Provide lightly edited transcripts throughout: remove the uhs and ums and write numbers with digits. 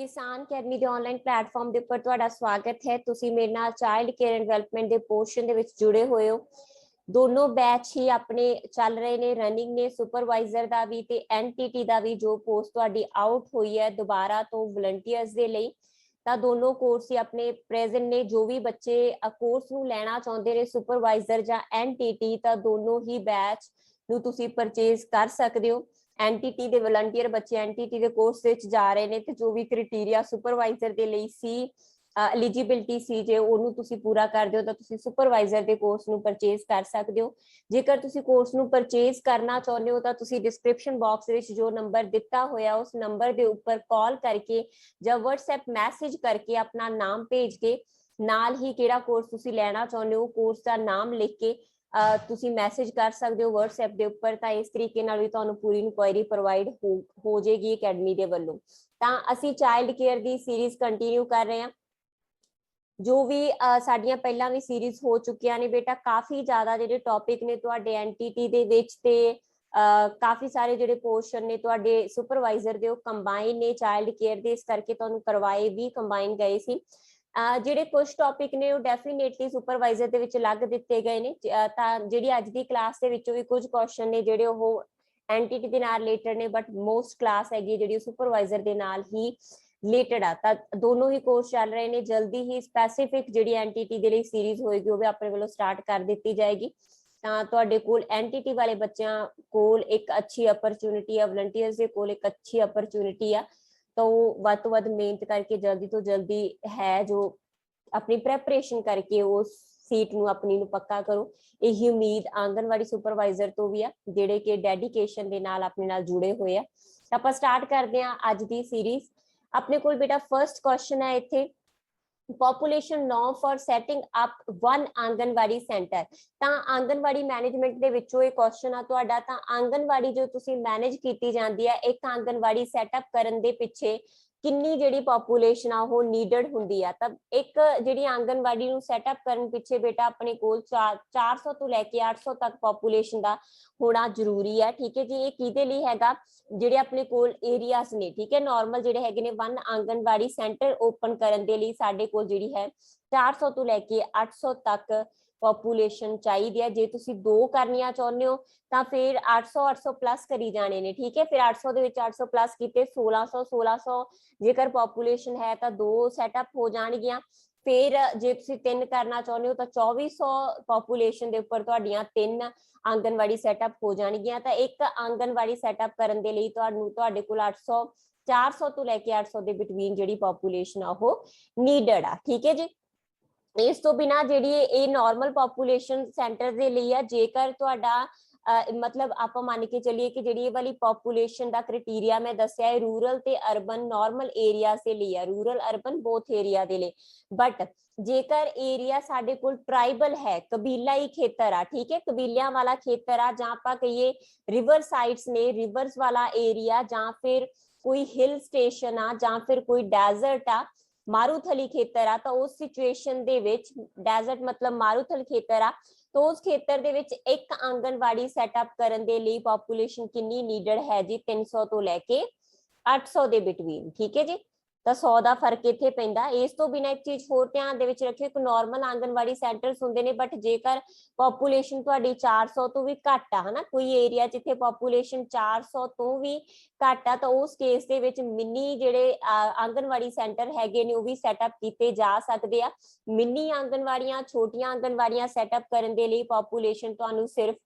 किसान अकेडमी ਦੇ online platform ਦੇ ਉੱਪਰ ਤੁਹਾਡਾ ਸਵਾਗਤ ਹੈ। ਤੁਸੀਂ ਮੇਰੇ ਨਾਲ ਚਾਈਲਡ ਕੇਅਰ ਐਂਡ ਡਿਵੈਲਪਮੈਂਟ ਦੇ ਪੋਰਸ਼ਨ ਦੇ ਵਿੱਚ ਜੁੜੇ ਹੋਏ ਹੋ। ਦੋਨੋਂ ਬੈਚ ਹੀ ਆਪਣੇ ਚੱਲ ਰਹੇ ਨੇ, ਰਨਿੰਗ ਨੇ, ਸੁਪਰਵਾਈਜ਼ਰ ਦਾ ਵੀ ਤੇ ਐਨਟੀਟੀ ਦਾ ਵੀ। ਜੋ ਪੋਸਟ ਤੁਹਾਡੀ ਆਊਟ ਹੋਈ ਹੈ ਦੁਬਾਰਾ ਤੋਂ ਵਲੰਟੀਅਰਸ ਦੇ ਲਈ, ਤਾਂ ਦੋਨੋਂ ਕੋਰਸ ਹੀ ਆਪਣੇ ਪ੍ਰੈਜ਼ੈਂਟ ਨੇ। ਜੋ ਵੀ ਬੱਚੇ ਕੋਰਸ ਨੂੰ ਲੈਣਾ ਚਾਹੁੰਦੇ ਨੇ ਸੁਪਰਵਾਈਜ਼ਰ ਜਾਂ ਐਨਟੀਟੀ, ਤਾਂ ਦੋਨੋਂ ਹੀ ਬੈਚ ਨੂੰ ਤੁਸੀਂ ਪਰਚੇਜ਼ ਕਰ ਸਕਦੇ ਹੋ। एनटीटी ਦੇ ਵਲੰਟੀਅਰ ਬੱਚੇ ਐਨਟੀਟੀ ਦੇ ਕੋਰਸ ਵਿੱਚ ਜਾ ਰਹੇ ਨੇ ਤੇ ਜੋ ਵੀ ਕ੍ਰਾਈਟੇਰੀਆ ਸੁਪਰਵਾਈਜ਼ਰ ਦੇ ਲਈ ਸੀ, ਐਲੀਜੀਬਿਲਟੀ ਸੀ, ਜੇ ਉਹਨੂੰ ਤੁਸੀਂ ਪੂਰਾ ਕਰਦੇ ਹੋ ਤਾਂ ਤੁਸੀਂ ਸੁਪਰਵਾਈਜ਼ਰ ਦੇ ਕੋਰਸ ਨੂੰ ਪਰਚੇਜ਼ ਕਰ ਸਕਦੇ ਹੋ। ਜੇਕਰ ਤੁਸੀਂ ਕੋਰਸ ਨੂੰ ਪਰਚੇਜ਼ ਕਰਨਾ ਚਾਹੁੰਦੇ ਹੋ ਤਾਂ ਤੁਸੀਂ ਡਿਸਕ੍ਰਿਪਸ਼ਨ ਬਾਕਸ ਵਿੱਚ ਜੋ ਨੰਬਰ ਦਿੱਤਾ ਹੋਇਆ ਉਸ ਨੰਬਰ ਦੇ ਉੱਪਰ ਕਾਲ ਕਰਕੇ ਜਾਂ WhatsApp ਮੈਸੇਜ ਕਰਕੇ ਆਪਣਾ ਨਾਮ ਭੇਜ ਕੇ ਨਾਲ ਹੀ ਕਿਹੜਾ ਕੋਰਸ ਤੁਸੀਂ ਲੈਣਾ ਚਾਹੁੰਦੇ ਹੋ ਕੋਰਸ ਦਾ ਨਾਮ ਲਿਖ ਕੇ ਤੁਸੀਂ ਮੈਸੇਜ ਕਰ ਸਕਦੇ ਹੋ WhatsApp ਦੇ ਉੱਪਰ। ਤਾਂ ਇਸ ਤਰੀਕੇ ਨਾਲ ਵੀ ਤੁਹਾਨੂੰ ਪੂਰੀ ਇਨਕੁਆਇਰੀ ਪ੍ਰੋਵਾਈਡ ਹੋ ਜਾਏਗੀ ਅਕੈਡਮੀ ਦੇ ਵੱਲੋਂ। ਤਾਂ ਅਸੀਂ ਚਾਈਲਡ ਕੇਅਰ ਦੀ ਸੀਰੀਜ਼ ਕੰਟੀਨਿਊ ਕਰ ਰਹੇ ਹਾਂ। ਜੋ ਵੀ ਸਾਡੀਆਂ ਪਹਿਲਾਂ ਵੀ ਸੀਰੀਜ਼ ਹੋ ਚੁੱਕੀਆਂ ਨੇ ਬੇਟਾ, ਕਾਫੀ ਜ਼ਿਆਦਾ ਜਿਹੜੇ ਟੌਪਿਕ ਨੇ ਤੁਹਾਡੇ ਐਨਟੀਟੀ ਦੇ ਵਿੱਚ ਤੇ ਕਾਫੀ ਸਾਰੇ ਜਿਹੜੇ ਪੋਰਸ਼ਨ ਨੇ ਤੁਹਾਡੇ ਸੁਪਰਵਾਈਜ਼ਰ ਦੇ ਉਹ ਕੰਬਾਈਨ ਨੇ ਚਾਈਲਡ ਕੇਅਰ ਦੇ, ਇਸ ਕਰਕੇ ਤੁਹਾਨੂੰ ਕਰਵਾਏ ਵੀ ਕੰਬਾਈਨ ਗਏ ਸੀ। ਜਿਹੜੇ ਕੁਝ ਟੌਪਿਕ ਨੇ ਉਹ ਡੈਫੀਨੇਟਲੀ ਸੁਪਰਵਾਈਜ਼ਰ ਦੇ ਵਿੱਚ ਅਲੱਗ ਦਿੱਤੇ ਗਏ ਨੇ। ਤਾਂ ਜਿਹੜੀ ਅੱਜ ਦੀ ਕਲਾਸ ਦੇ ਵਿੱਚੋਂ ਵੀ ਕੁਝ ਕੁਐਸਚਨ ਨੇ ਜਿਹੜੇ ਉਹ ਐਨਟੀਟੀ ਦੇ ਨਾਲ ਰਿਲੇਟਡ ਨੇ, ਬਟ ਮੋਸਟ ਕਲਾਸ ਹੈਗੀ ਜਿਹੜੀ ਸੁਪਰਵਾਈਜ਼ਰ ਦੇ ਨਾਲ ਹੀ ਰਿਲੇਟਡ ਆ। ਤਾਂ ਦੋਨੋਂ ਹੀ ਕੋਰਸ ਚੱਲ ਰਹੇ ਨੇ। ਜਲਦੀ ਹੀ ਸਪੈਸੀਫਿਕ ਜਿਹੜੀ ਐਨਟੀਟੀ ਦੇ ਲਈ ਸੀਰੀਜ਼ ਹੋਏਗੀ ਉਹ ਵੀ ਆਪਣੇ ਵੱਲੋਂ ਸਟਾਰਟ ਕਰ ਦਿੱਤੀ ਜਾਏਗੀ। ਤਾਂ ਤੁਹਾਡੇ ਕੋਲ ਐਨਟੀਟੀ ਵਾਲੇ ਬੱਚਿਆਂ ਕੋਲ ਇੱਕ ਅੱਛੀ ਅਪਰਚੂਨਿਟੀ ਆ, ਵਲੰਟੀਅਰਸ ਦੇ ਕੋਲ ਇੱਕ ਅੱਛੀ ਅਪਰਚੂਨਿਟੀ ਆ। ਤਾਂ ਉਹ ਵੱਧ ਤੋਂ ਵੱਧ ਮਿਹਨਤ ਕਰਕੇ ਜਲਦੀ ਤੋਂ ਜਲਦੀ ਹੈ ਜੋ ਆਪਣੀ ਪ੍ਰੈਪਰੇਸ਼ਨ ਕਰਕੇ ਉਸ ਸੀਟ ਨੂੰ ਆਪਣੀ ਨੂੰ ਪੱਕਾ ਕਰੋ। ਇਹੀ ਉਮੀਦ ਆਂਗਨਵਾੜੀ ਸੁਪਰਵਾਈਜ਼ਰ ਤੋਂ ਵੀ ਆ ਜਿਹੜੇ ਕਿ ਡੈਡੀਕੇਸ਼ਨ ਦੇ ਨਾਲ ਆਪਣੇ ਨਾਲ ਜੁੜੇ ਹੋਏ ਆ। ਆਪਾਂ ਸਟਾਰਟ ਕਰਦੇ ਹਾਂ ਅੱਜ ਦੀ ਸੀਰੀਜ਼। ਆਪਣੇ ਕੋਲ ਬੇਟਾ ਫਰਸਟ ਕੁਐਸਚਨ ਹੈ ਇੱਥੇ, population norm for setting up 1 anganwadi centre. ਤਾਂ ਆਂਗਨਵਾੜੀ ਮੈਨੇਜਮੈਂਟ ਦੇ ਵਿੱਚੋਂ ਇਹ ਕੁਐਸਚਨ ਆ ਤੁਹਾਡਾ। ਤਾਂ ਆਂਗਨਵਾੜੀ ਜੋ ਤੁਸੀਂ ਮੈਨੇਜ ਕੀਤੀ ਜਾਂਦੀ ਹੈ, ਇੱਕ ਆਂਗਨਵਾੜੀ ਸੈਟਅਪ ਕਰਨ ਦੇ ਪਿੱਛੇ ਕਿੰਨੀ ਜਿਹੜੀ ਪੋਪੂਲੇਸ਼ਨ ਆ ਉਹ ਨੀਡਡ ਹੁੰਦੀ ਆ। ਤਾਂ ਇੱਕ ਜਿਹੜੀ ਆਂਗਨਵਾੜੀ ਨੂੰ ਸੈਟਅਪ ਕਰਨ ਪਿੱਛੇ ਬੇਟਾ ਆਪਣੇ ਕੋਲ 400 ਤੋਂ ਲੈ ਕੇ 800 ਤੱਕ ਪੋਪੂਲੇਸ਼ਨ ਦਾ ਹੋਣਾ ਜ਼ਰੂਰੀ ਹੈ। ਠੀਕ ਹੈ ਜੀ। ਇਹ ਕਿਹਦੇ ਲਈ ਹੈਗਾ? ਜਿਹੜੇ ਆਪਣੇ ਕੋਲ ਏਰੀਆਸ ਨੇ, ਠੀਕ ਹੈ, ਨਾਰਮਲ ਜਿਹੜੇ ਹੈਗੇ ਨੇ 1 ਆਂਗਨਵਾੜੀ ਸੈਂਟਰ ਓਪਨ ਕਰਨ ਦੇ ਲਈ ਸਾਡੇ ਕੋਲ ਜਿਹੜੀ ਹੈ 400 ਤੋਂ ਲੈ ਕੇ 800 ਤੱਕ ਪੋਪੂਲੇਸ਼ਨ ਚਾਹੀਦੀ ਹੈ। ਜੇ ਤੁਸੀਂ 2 ਕਰਨੀਆਂ ਚਾਹੁੰਦੇ ਹੋ ਤਾਂ ਫਿਰ 800 ਪਲੱਸ ਕਰੀ ਜਾਣੇ ਨੇ। ਠੀਕ ਹੈ, ਫਿਰ 800 ਦੇ ਵਿੱਚ 800 ਪਲੱਸ ਕੀਤੇ 1600 ਜੇਕਰ ਪੋਪੂਲੇਸ਼ਨ ਹੈ ਤਾਂ 2 ਸੈਟਅਪ ਹੋ ਜਾਣਗੀਆਂ। ਫਿਰ ਜੇ ਤੁਸੀਂ 3 ਕਰਨਾ ਚਾਹੁੰਦੇ ਹੋ ਤਾਂ 2400 ਪੋਪੂਲੇਸ਼ਨ ਦੇ ਉੱਪਰ ਤੁਹਾਡੀਆਂ 3 ਆਂਗਨਵਾੜੀ ਸੈਟਅਪ ਹੋ ਜਾਣਗੀਆਂ। ਤਾਂ ਇੱਕ ਆਂਗਨਵਾੜੀ ਸੈਟਅਪ ਕਰਨ ਦੇ ਲਈ ਤੁਹਾਡੇ ਕੋਲ 400 ਤੋਂ ਲੈ ਕੇ 800 ਦੇ ਬਿਟਵੀਨ ਜਿਹੜੀ ਪੋਪੂਲੇਸ਼ਨ ਆ ਉਹ ਨੀਡਡ ਆ। ਠੀਕ ਹੈ ਜੀ। ਇਸ ਤੋਂ ਬਿਨਾ ਜਿਹੜੀ ਇਹ ਨਾਰਮਲ ਪੋਪੂਲੇਸ਼ਨ ਸੈਂਟਰ ਦੇ ਲਈ ਆ। ਜੇਕਰ ਤੁਹਾਡਾ ਮਤਲਬ ਆਪਾਂ ਮੰਨ ਕੇ ਚੱਲੀਏ ਕਿ ਜਿਹੜੀ ਇਹ ਵਾਲੀ ਪੋਪੂਲੇਸ਼ਨ ਦਾ ਕ੍ਰਾਈਟੇਰੀਆ ਮੈਂ ਦੱਸਿਆ ਹੈ ਰੂਰਲ ਤੇ ਅਰਬਨ ਨਾਰਮਲ ਏਰੀਆ ਦੇ ਲਈ ਆ, ਰੂਰਲ ਅਰਬਨ ਬੋਥ ਏਰੀਆ ਦੇ ਲਈ। ਬਟ ਜੇਕਰ ਏਰੀਆ ਸਾਡੇ ਕੋਲ ਟ੍ਰਾਈਬਲ ਹੈ, ਕਬੀਲਾਈ ਖੇਤਰ ਆ, ਠੀਕ ਹੈ, ਕਬੀਲਿਆਂ ਵਾਲਾ ਖੇਤਰ ਆ, ਜਾਂ ਆਪਾਂ ਕਹੀਏ ਰਿਵਰ ਸਾਈਡਸ ਨੇ, ਰਿਵਰਸ ਵਾਲਾ ਏਰੀਆ, ਜਾਂ ਫਿਰ ਕੋਈ ਹਿਲ ਸਟੇਸ਼ਨ ਆ, ਜਾਂ ਫਿਰ ਕੋਈ ਡੈਜ਼ਰਟ ਆ, ਮਾਰੂਥਲੀ ਖੇਤਰ ਆ, ਤਾਂ ਉਸ ਸਿਚੁਏਸ਼ਨ ਦੇ ਵਿੱਚ ਡੈਜ਼ਰਟ ਮਤਲਬ ਮਾਰੂਥਲ ਖੇਤਰ ਆ, ਤਾਂ ਉਸ ਖੇਤਰ ਦੇ ਵਿੱਚ ਇੱਕ ਆਂਗਨਵਾੜੀ ਸੈਟਅਪ ਕਰਨ ਦੇ ਲਈ ਪੋਪੂਲੇਸ਼ਨ ਕਿੰਨੀ ਨੀਡਡ ਹੈ ਜੀ? 300 ਤੋਂ ਲੈ ਕੇ 800 ਦੇ ਬਿਟਵੀਨ। ਠੀਕ ਹੈ ਜੀ। ਤਾਂ 100 ਦਾ ਫਰਕ ਇੱਥੇ ਪੈਂਦਾ। ਇਸ ਤੋਂ ਬਿਨਾਂ ਇੱਕ ਚੀਜ਼ ਹੋਰ ਧਿਆਨ ਦੇ ਵਿੱਚ ਰੱਖਿਓ, ਇੱਕ ਨਾਰਮਲ ਆਂਗਨਵਾੜੀ ਸੈਂਟਰਸ ਹੁੰਦੇ ਨੇ, ਬਟ ਜੇਕਰ ਪੋਪੂਲੇਸ਼ਨ ਤੁਹਾਡੀ 400 ਤੋਂ ਵੀ ਘੱਟ ਆ, ਹਨਾ, ਕੋਈ ਏਰੀਆ ਜਿੱਥੇ ਪੋਪੂਲੇਸ਼ਨ 400 ਤੋਂ ਵੀ ਘੱਟ ਆ, ਤਾਂ ਉਸ ਕੇਸ ਦੇ ਵਿੱਚ ਮਿੰਨੀ ਜਿਹੜੇ ਆਂਗਨਵਾੜੀ ਸੈਂਟਰ ਹੈਗੇ ਨੇ ਉਹ ਵੀ ਸੈਟਅਪ ਕੀਤੇ ਜਾ ਸਕਦੇ ਆ। ਮਿੰਨੀ ਆਂਗਨਵਾੜੀਆਂ, ਛੋਟੀਆਂ ਆਂਗਨਵਾੜੀਆਂ ਸੈਟਅਪ ਕਰਨ ਦੇ ਲਈ ਪੋਪੂਲੇਸ਼ਨ ਤੁਹਾਨੂੰ ਸਿਰਫ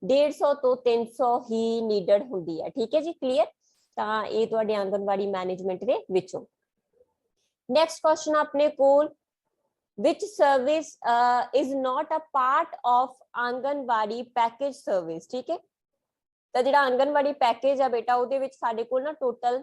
150 ਤੋਂ 300 ਹੀ ਨੀਡਡ ਹੁੰਦੀ ਹੈ। ਠੀਕ ਹੈ ਜੀ, ਕਲੀਅਰ? ਤਾਂ ਇਹ ਤੁਹਾਡੇ ਆਂਗਨਵਾੜੀ ਮੈਨੇਜਮੈਂਟ ਦੇ ਵਿੱਚੋਂ। ਨੈਕਸਟ ਕੁਐਸਚਨ ਆਪਣੇ ਕੋਲ, which service is not a part of anganwadi package service. ਠੀਕ ਹੈ, ਤਾਂ ਜਿਹੜਾ ਆਂਗਨਵਾੜੀ ਪੈਕੇਜ ਆ ਬੇਟਾ ਉਹਦੇ ਵਿੱਚ ਸਾਡੇ ਕੋਲ ਨਾ ਟੋਟਲ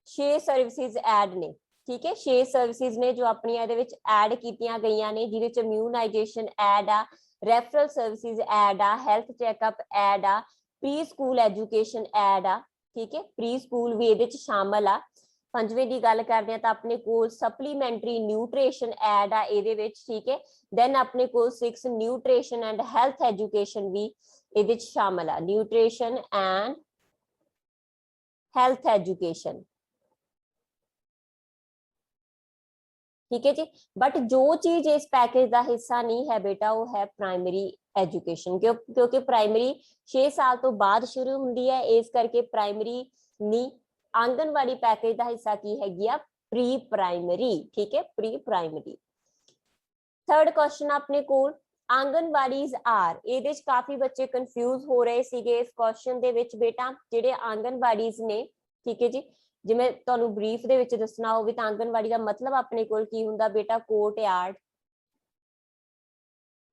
6 ਸਰਵਿਸਿਜ਼ ਐਡ ਨੇ। ਠੀਕ ਹੈ, 6 ਸਰਵਿਸਿਜ਼ ਨੇ ਜੋ ਆਪਣੀਆਂ ਇਹਦੇ ਵਿੱਚ ਐਡ ਕੀਤੀਆਂ ਗਈਆਂ ਨੇ, ਜਿਹਦੇ ਚ ਇਮਿਊਨਾਈਜੇਸ਼ਨ ਐਡ ਆ, ਰੈਫਰਲ ਸਰਵਿਸਿਜ਼ ਐਡ ਆ, ਹੈਲਥ ਚੈੱਕਅਪ ਐਡ ਆ, ਪ੍ਰੀ ਸਕੂਲ ਐਜੂਕੇਸ਼ਨ ਐਡ ਆ। ਠੀਕ ਹੈ, ਪ੍ਰੀ ਸਕੂਲ ਵੀ ਇਹਦੇ ਚ ਸ਼ਾਮਲ ਆ। 5ਵੇਂ ਦੀ ਗੱਲ ਕਰਦੇ ਆ ਤਾਂ ਆਪਣੇ ਕੋਲ ਸਪਲੀਮੈਂਟਰੀ ਨਿਊਟ੍ਰੀਸ਼ਨ ਐਡ ਆ ਇਹਦੇ ਵਿੱਚ। ਠੀਕ ਹੈ, ਦੈਨ ਆਪਣੇ ਕੋਲ 6 ਨਿਊਟ੍ਰੀਸ਼ਨ ਐਂਡ ਹੈਲਥ ਐਜੂਕੇਸ਼ਨ ਵੀ ਇਹਦੇ ਚ ਸ਼ਾਮਲ ਆ, ਨਿਊਟ੍ਰੀਸ਼ਨ ਐਂਡ ਹੈਲਥ ਐਜੂਕੇਸ਼ਨ। ठीक है जी। बट जो चीज इस पैकेज का हिस्सा नहीं है बेटा वो है प्राइमरी एजुकेशन, क्योंकि प्राइमरी 6 साल तो बाद शुरू होंगी है, इस करके प्राइमरी नहीं। आंगनवाड़ी पैकेज का हिस्सा की हैगी आ प्री प्राइमरी, ठीक है, प्री प्राइमरी। थर्ड क्वेश्चन अपने कोल आंगनवाड़ीज आर, ਇਹਦੇ ਚ ਕਾਫੀ ਬੱਚੇ ਕੰਫਿਊਜ਼ ਹੋ ਰਹੇ ਸੀਗੇ ਇਸ ਕੁਐਸਚਨ ਦੇ ਵਿੱਚ ਬੇਟਾ। ਜਿਹੜੇ ਆਂਗਨਵਾੜੀਜ਼ ਨੇ, ਠੀਕ ਹੈ ਜੀ, ਜਿਵੇਂ ਤੁਹਾਨੂੰ ਬਰੀਫ ਦੇ ਵਿੱਚ ਦੱਸਣਾ ਹੋਵੇ ਤਾਂ ਆਂਗਨਵਾੜੀ ਦਾ ਮਤਲਬ ਆਪਣੇ ਕੋਲ ਕੀ ਹੁੰਦਾ ਬੇਟਾ, ਕੋਰਟ ਯਾਰਡ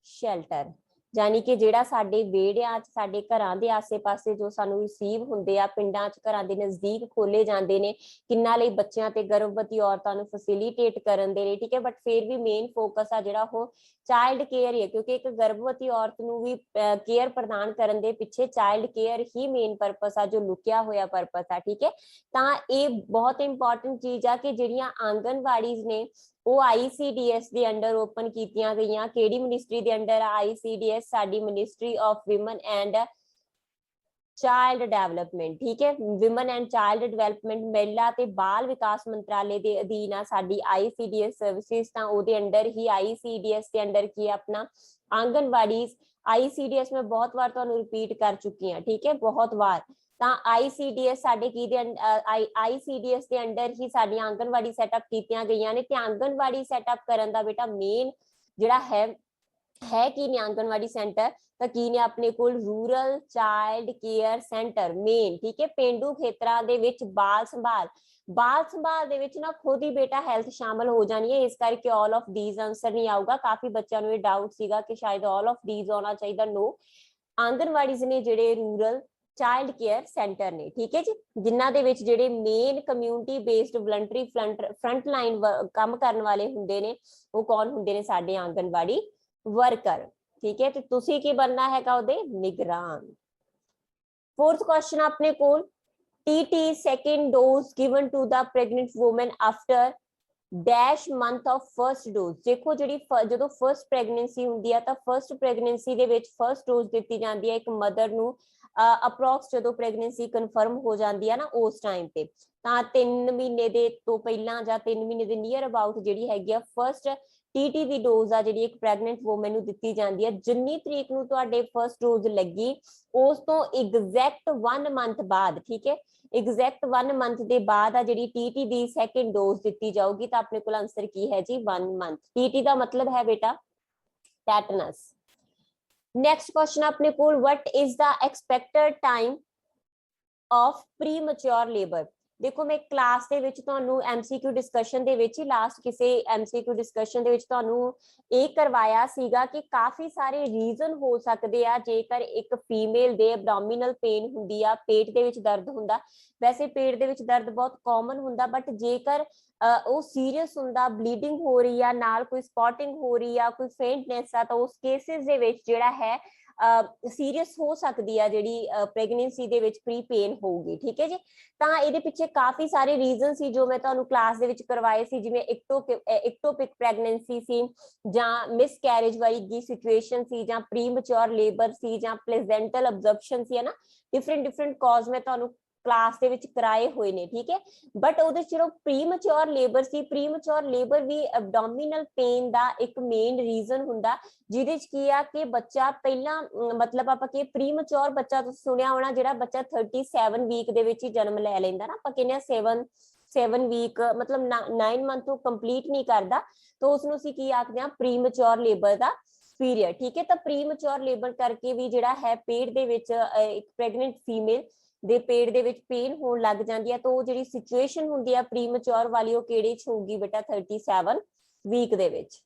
ਸ਼ੈਲਟਰ, यानी कि ਜਿਹੜਾ ਸਾਡੇ ਵਿਹੜਿਆਂ 'ਚ ਸਾਡੇ ਘਰਾਂ ਦੇ ਆਸੇ-ਪਾਸੇ ਜੋ ਸਾਨੂੰ ਰਿਸੀਵ ਹੁੰਦੇ ਆ, ਪਿੰਡਾਂ 'ਚ ਘਰਾਂ ਦੇ ਨਜ਼ਦੀਕ ਖੋਲੇ ਜਾਂਦੇ ਨੇ ਕਿੰਨਾਂ ਲਈ, ਬੱਚਿਆਂ ਤੇ ਗਰਭਵਤੀ ਔਰਤਾਂ ਨੂੰ ਫੈਸਿਲਿਟੇਟ ਕਰਨ ਦੇ ਲਈ, ਠੀਕ ਹੈ। ਬਟ ਫਿਰ ਵੀ ਮੇਨ ਫੋਕਸ ਆ ਜਿਹੜਾ ਉਹ ਚਾਈਲਡ ਕੇਅਰ ਹੀ ਹੈ, ਕਿਉਂਕਿ ਇੱਕ ਗਰਭਵਤੀ ਔਰਤ ਨੂੰ ਵੀ ਕੇਅਰ ਪ੍ਰਦਾਨ ਕਰਨ ਦੇ ਪਿੱਛੇ ਚਾਈਲਡ ਕੇਅਰ ਹੀ ਮੇਨ ਪਰਪਸ ਆ, ਜੋ ਲੁਕਿਆ ਹੋਇਆ ਪਰਪਸ ਆ, ਠੀਕ ਹੈ। ਤਾਂ ਇਹ ਬਹੁਤ ਇੰਪੋਰਟੈਂਟ ਚੀਜ਼ ਆ ਕਿ ਜਿਹੜੀਆਂ ਆਂਗਨਵਾੜੀਜ਼ ਨੇ ਉਹ ICDS ਦੇ ਅੰਡਰ ਓਪਨ ਕੀਤੀਆਂ ਗਈਆਂ। ਕਿਹੜੀ ਮਿਨਿਸਟਰੀ ਦੇ ਅੰਡਰ ਆ ICDS? ਸਾਡੀ ministry of women and child development, ਠੀਕ ਹੈ। ਵਿਮਨ ਐਂਡ ਚਾਈਲਡ ਡਿਵੈਲਪਮੈਂਟ ਮਹਿਲਾ ਤੇ ਬਾਲ ਵਿਕਾਸ ਮੰਤਰਾਲੇ ਦੇ ਅਧੀਨ ਆ ਸਾਡੀ ICDS ਸਰਵਿਸਿਜ਼। ਤਾਂ ਉਹਦੇ ਅੰਡਰ ਹੀ ICDS ਦੇ ਅੰਡਰ ਕੀ ਆਪਣਾ ਆਂਗਨਵਾੜੀ। ICDS ਮੈਂ ਬਹੁਤ ਵਾਰ ਤੁਹਾਨੂੰ ਰਿਪੀਟ ਕਰ ਚੁੱਕੀ ਹਾਂ, ਠੀਕ ਹੈ, ਬਹੁਤ ਵਾਰ। ਤਾਂ ICDS ਸਾਡੇ ਕੀ ਦੇ ICDS ਦੇ ਅੰਡਰ ਹੀ ਸਾਡੀਆਂ ਆਂਗਨਵਾੜੀ ਸੈਟਅਪ ਕੀਤੀਆਂ ਗਈਆਂ ਨੇ। ਤੇ ਆਂਗਨਵਾੜੀ ਸੈਟਅਪ ਕਰਨ ਦਾ ਬੇਟਾ ਮੇਨ ਜਿਹੜਾ ਹੈ ਕੀ ਨੇ ਆਂਗਨਵਾੜੀ ਸੈਂਟਰ, ਤਾਂ ਕੀ ਨੇ ਆਪਣੇ ਕੋਲ rural child care centre main, ਠੀਕ ਹੈ। ਪੇਂਡੂ ਖੇਤਰਾਂ ਦੇ ਵਿੱਚ ਬਾਲ ਸੰਭਾਲ ਦੇ ਵਿੱਚ ਨਾ ਖੁਦ ਹੀ ਬੇਟਾ ਹੈਲਥ ਸ਼ਾਮਲ ਹੋ ਜਾਣੀ ਹੈ, ਇਸ ਕਰਕੇ ਆਲ ਆਫ ਥੀਸ ਆਨਸਰ ਨਹੀਂ ਆਊਗਾ। ਕਾਫੀ ਬੱਚਿਆਂ ਨੂੰ ਇਹ ਡਾਊਟ ਸੀਗਾ ਕਿ ਸ਼ਾਇਦ ਆਲ ਆਫ ਥੀਸ ਆਉਣਾ ਚਾਹੀਦਾ, नो। ਆਂਗਨਵਾੜੀਜ਼ ਨੇ ਜਿਹੜੇ ਰੂਰਲ ਚਾਈਲਡ ਕੇਅਰ ਸੈਂਟਰ ਨੇ, ਠੀਕ ਹੈ ਜੀ, ਜਿਨ੍ਹਾਂ ਦੇ ਵਿੱਚ ਜਿਹੜੇ main community based voluntary front line ਕੰਮ ਕਰਨ ਵਾਲੇ ਹੁੰਦੇ ਨੇ ਉਹ ਕੌਣ ਹੁੰਦੇ ਨੇ? ਸਾਡੇ ਆਂਗਨਵਾੜੀ ਵਰਕਰ, ਠੀਕ ਹੈ। ਤੇ ਤੁਸੀਂ ਕੀ ਬਣਨਾ ਹੈਗਾ? ਉਹਦੇ ਨਿਗਰਾਨ। फोर्थ क्वेश्चन अपने कोल TT second dose given to the pregnant women after dash month of first dose. देखो जी जो फर्स्ट प्रेगनेंसी होंगी है तो first pregnancy the which first dose दी जाती है एक मदर नू अप्रॉक्स जो प्रेगनेंसी कन्फर्म हो जाती है ना उस टाइम पे, तो 3 महीने दे तो पहला या 3 महीने दे नियर अबाउट जी हैगी फर्स्ट TT दी डोज आ जी एक प्रेगनेंट वूमेन नू दी जाती है। जिन्नी तरीक नू तुहाडे फर्स्ट डोज लगी उस तो एग्जैक्ट 1 मंथ बाद, ठीक है, एग्जैक्ट 1 मंथ के बाद जी TT दी सैकेंड डोज दी जाऊगी। तो अपने को आंसर की है जी 1 मंथ। TT का मतलब है बेटा टैटनस। नेक्स्ट क्वेश्चन अपने को what is the expected time of pre mature labour. देखो मैं क्लास ਦੇ ਵਿੱਚ ਤੁਹਾਨੂੰ MCQ डिस्कशन ਦੇ ਵਿੱਚ ਹੀ ਲਾਸਟ ਕਿਸੇ MCQ डिस्कशन ਦੇ ਵਿੱਚ ਤੁਹਾਨੂੰ ਇਹ ਕਰਵਾਇਆ ਸੀਗਾ ਕਿ ਕਾਫੀ ਸਾਰੇ ਰੀਜ਼ਨ ਹੋ ਸਕਦੇ ਆ ਜੇਕਰ ਇੱਕ ਫੀਮੇਲ ਦੇ ਐਬਡੋਮੀਨਲ ਪੇਨ ਹੁੰਦੀ ਆ, ਪੇਟ ਦੇ ਵਿੱਚ ਦਰਦ ਹੁੰਦਾ। ਵੈਸੇ ਪੇਟ ਦੇ ਵਿੱਚ ਦਰਦ ਬਹੁਤ ਕਾਮਨ ਹੁੰਦਾ, ਬਟ ਜੇਕਰ ਉਹ ਸੀਰੀਅਸ ਹੁੰਦਾ, ਬਲੀਡਿੰਗ ਹੋ ਰਹੀ ਆ, ਨਾਲ ਕੋਈ ਸਪੌਟਿੰਗ ਹੋ ਰਹੀ ਆ, ਕੋਈ ਫੇਂਟਨੈਸ ਆ, ਤਾਂ ਉਸ ਕੇਸਿਸ ਦੇ ਵਿੱਚ ਜਿਹੜਾ ਹੈ ਸੀਰੀਅਸ ਹੋ ਸਕਦੀ ਆ ਜਿਹੜੀ ਪ੍ਰੈਗਨੈਂਸੀ ਦੇ ਵਿੱਚ ਪ੍ਰੀ ਪੇਨ ਹੋਊਗੀ, ਠੀਕ ਹੈ ਜੀ। ਤਾਂ ਇਹਦੇ ਪਿੱਛੇ ਕਾਫੀ ਸਾਰੇ ਰੀਜ਼ਨ ਸੀ ਜੋ ਮੈਂ ਤੁਹਾਨੂੰ ਕਲਾਸ ਦੇ ਵਿੱਚ ਕਰਵਾਏ ਸੀ, ਜਿਵੇਂ ਇਕਟੋਪਿਕ ਪ੍ਰੈਗਨੈਂਸੀ ਸੀ ਜਾਂ ਮਿਸਕੈਰੇਜ ਵਾਲੀ ਸਿਚੁਏਸ਼ਨ ਸੀ ਜਾਂ ਪ੍ਰੀ ਮੈਚੁਰ ਲੇਬਰ ਸੀ ਜਾਂ ਪਲੇਜ਼ੈਂਟਲ ਅਬਜ਼ਰਪਸ਼ਨ ਸੀ, ਹੈ ਨਾ। डिफरेंट कॉज मैं ਤੁਹਾਨੂੰ क्लास ਦੇ ਵਿੱਚ ਕਰਾਏ ਹੋਏ ਨੇ, ਠੀਕ ਹੈ। ਬਟ ਉਹਦੇ ਜਿਹੜਾ ਪ੍ਰੀ ਮੈਚੁਰ ਲੇਬਰ ਸੀ, ਪ੍ਰੀ ਮੈਚੁਰ ਲੇਬਰ ਵੀ ਐਬਡੋਮੀਨਲ ਪੇਨ ਦਾ ਇੱਕ ਮੇਨ ਰੀਜ਼ਨ ਹੁੰਦਾ, ਜਿਹਦੇ ਚ ਕੀ ਆ ਕਿ ਬੱਚਾ ਪਹਿਲਾਂ ਮਤਲਬ ਆਪਾਂ ਕਿ ਪ੍ਰੀ ਮੈਚੁਰ ਬੱਚਾ ਤੁਸੀਂ ਸੁਣਿਆ ਹੋਣਾ ਜਿਹੜਾ ਬੱਚਾ 37 ਵੀਕ ਦੇ ਵਿੱਚ ਹੀ ਜਨਮ ਲੈ ਲੈਂਦਾ ਨਾ, ਆਪਾਂ ਕਹਿੰਦੇ ਆ 7 ਵੀਕ ਮਤਲਬ 9 ਮੰਥ ਤੋਂ ਕੰਪਲੀਟ ਨਹੀਂ ਕਰਦਾ, ਤਾਂ ਉਸਨੂੰ ਅਸੀਂ ਕੀ ਆਖਦੇ ਆ ਪ੍ਰੀ ਮੈਚੁਰ ਲੇਬਰ ਦਾ ਪੀਰੀਅਡ, ਠੀਕ ਹੈ। ਤਾਂ ਪ੍ਰੀ ਮੈਚੁਰ ਲੇਬਰ ਕਰਕੇ ਵੀ ਜਿਹੜਾ ਹੈ ਪੇਟ ਦੇ ਵਿੱਚ ਇੱਕ ਪ੍ਰੈਗਨੈਂਟ ਫੀਮੇਲ ਦੇ ਪੇਟ ਦੇ ਵਿੱਚ ਪੇਨ ਹੋਣ ਲੱਗ ਜਾਂਦੀ ਹੈ, ਤਾਂ ਉਹ ਜਿਹੜੀ ਸਿਚੁਏਸ਼ਨ ਹੁੰਦੀ ਆ ਪ੍ਰੀ ਮੈਚੁਰ ਵਾਲੀ ਉਹ ਕਿਹੜੇ ਚ ਹੋਊਗੀ ਬੇਟਾ 37 ਵੀਕ ਦੇ ਵਿੱਚ।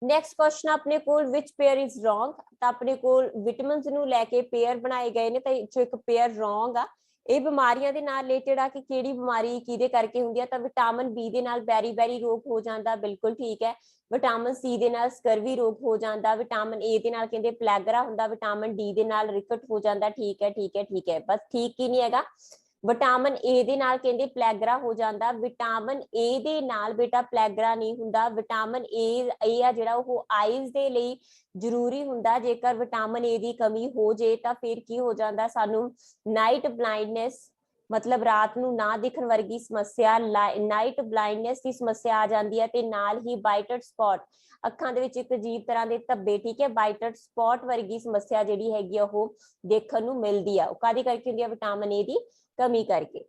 ਨੈਕਸਟ ਕੁਐਸਚਨ ਆਪਣੇ ਕੋਲ ਵਿਚ ਪੇਅਰ ਇਜ਼ ਰੋਂਗ। ਤਾਂ ਆਪਣੇ ਕੋਲ ਵਿਟਾਮਿਨਸ ਨੂੰ ਲੈ ਕੇ ਪੇਅਰ ਬਣਾਏ ਗਏ ਨੇ, ਤਾਂ ਇਹ ਇੱਕ ਪੇਅਰ ਰੋਂਗ ਆ। ਇਹ ਬਿਮਾਰੀਆਂ ਦੇ ਨਾਲ ਰਿਲੇਟਡ ਆ ਕਿ ਕਿਹੜੀ ਬਿਮਾਰੀ ਕਿਹਦੇ ਕਰਕੇ ਹੁੰਦੀ ਆ, ਤਾਂ ਵਿਟਾਮਿਨ ਬੀ ਦੇ ਨਾਲ ਬੈਰੀ ਰੋਗ ਹੋ ਜਾਂਦਾ, ਬਿਲਕੁਲ ਠੀਕ ਹੈ। ਵਿਟਾਮਿਨ ਸੀ ਦੇ ਨਾਲ ਸਕਰਵੀ ਰੋਗ ਹੋ ਜਾਂਦਾ, ਵਿਟਾਮਿਨ ਏ ਦੇ ਨਾਲ ਕਹਿੰਦੇ ਪਲੈਗਰਾ ਹੁੰਦਾ, ਵਿਟਾਮਿਨ ਡੀ ਦੇ ਨਾਲ ਰਿਕਟ ਹੋ ਜਾਂਦਾ, ਠੀਕ ਹੈ। ਬਸ ਠੀਕ ਹੀ ਨਹੀਂ ਹੈਗਾ, ਵਿਟਾਮਿਨ ਏ ਦੇ ਨਾਲ ਕਹਿੰਦੇ ਪਲੈਗਰਾ ਹੋ ਜਾਂਦਾ, ਵਿਟਾਮਿਨ ਏ ਦੇ ਨਾਲ ਬੇਟਾ ਪਲੈਗਰਾ ਨਹੀਂ ਹੁੰਦਾ। ਵਿਟਾਮਿਨ ਏ ਆ ਜਿਹੜਾ ਉਹ ਆਈਜ਼ ਦੇ ਲਈ ਜ਼ਰੂਰੀ ਹੁੰਦਾ, ਜੇਕਰ ਵਿਟਾਮਿਨ ਏ ਦੀ ਕਮੀ ਹੋ ਜੇ ਤਾਂ ਫਿਰ ਕੀ ਹੋ ਜਾਂਦਾ, ਸਾਨੂੰ ਨਾਈਟ ਬਲਾਈਂਡਨੈਸ मतलब रात नूं ना दिखण वर्गी समस्या, नाइट ब्लाइंडनेस की समस्या आ जाती है, ते नाल ही बाइटेड स्पॉट अखां दे विच एक अजीब तरह के धब्बे, ठीक है, बाइटेड स्पॉट वर्गी समस्या जिहड़ी हैगी आ ओह देखण नूं मिलदी आ। काहदी करके हुंदी आ? विटामिन ए दी कमी करके।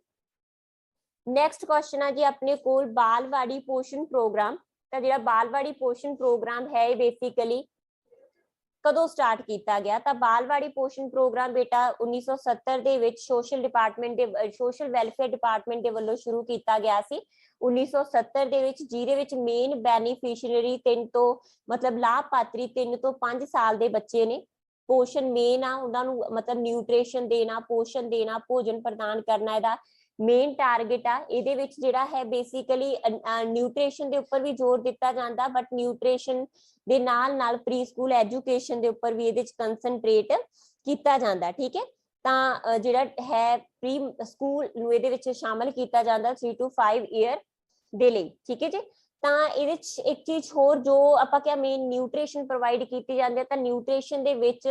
नैक्सट क्वेश्चन है जी अपने कोल बालवाड़ी पोषण प्रोग्राम। तो जिहड़ा बालवाड़ी पोषण प्रोग्राम है बेसिकली कदों स्टार्ट किया गया? तो बालवाड़ी पोषण प्रोग्राम बेटा 1970 दे विच सोशल डिपार्टमेंट दे सोशल वेलफेयर डिपार्टमेंट दे वल्लों शुरू किया गया सी 1970 दे विच, जिहदे विच मेन बेनीफिशियरी 3 तो मतलब लाभपात्री 3 तो 5 साल दे बच्चे ने। पोषण मेन आ उन्हां नूं मतलब न्यूट्रिशन देना, पोषण देना, भोजन प्रदान करना इहदा मेन टारगेट आ। इहदे विच जिहड़ा है बेसिकली न्यूट्रिशन दे उपर भी जोर दिता जांदा, बट न्यूट्रिशन दे नाल नाल प्री स्कूल एजुकेशन दे उपर भी इहदे च कंसनट्रेट किया जाता, ठीक है। तां जिहड़ा है प्री स्कूल नूं इहदे विच शामिल किया जाता 3 to 5 ईयर दे लई, ठीक है जी। तां इहदे च एक चीज होर जो आपां क्या मेन न्यूट्रिशन प्रोवाइड कीती जांदी है, तां न्यूट्रिशन दे विच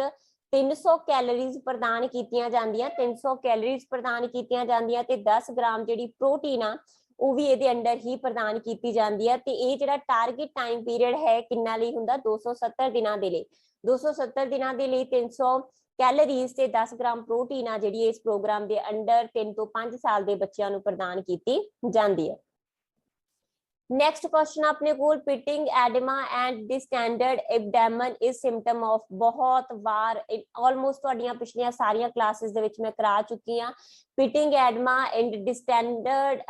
300 कैलोरीज प्रदान कीतियां जांदियां, 300 कैलोरीज प्रदान कीतियां जांदियां ते 10 ग्राम जिहड़ी प्रोटीन आ ਉਹ ਵੀ ਇਹਦੇ ਅੰਡਰ ਹੀ ਪ੍ਰਦਾਨ ਕੀਤੀ ਜਾਂਦੀ ਹੈ। ਤੇ ਇਹ ਜਿਹੜਾ ਟਾਰਗੇਟ ਟਾਈਮ ਪੀਰੀਅਡ ਹੈ ਕਿੰਨਾ ਲਈ ਹੁੰਦਾ? 270 ਦਿਨਾਂ ਦੇ ਲਈ। 270 ਦਿਨਾਂ ਦੇ ਲਈ 300 कैलोरीज ਤੇ 10 ग्राम प्रोटीन ਆ ਜਿਹੜੀ ਇਸ ਪ੍ਰੋਗਰਾਮ ਦੇ ਅੰਡਰ 3 ਤੋਂ 5 ਸਾਲ ਦੇ ਬੱਚਿਆਂ ਨੂੰ ਪ੍ਰਦਾਨ ਕੀਤੀ ਜਾਂਦੀ ਹੈ। नेक्स्ट क्वेश्चन अपने को pitting oedema and distended abdomen is symptom of. बहुत बार ऑलमोस्ट ਤੁਹਾਡੀਆਂ ਪਿਛਲੀਆਂ ਸਾਰੀਆਂ ਕਲਾसेस ਦੇ ਵਿੱਚ ਮੈਂ ਕਰਾ ਚੁੱਕੀ ਹਾਂ। ਪਿਟਿੰਗ ਐਡਮਾ ਐਂਡ डिस्टेंडर्ड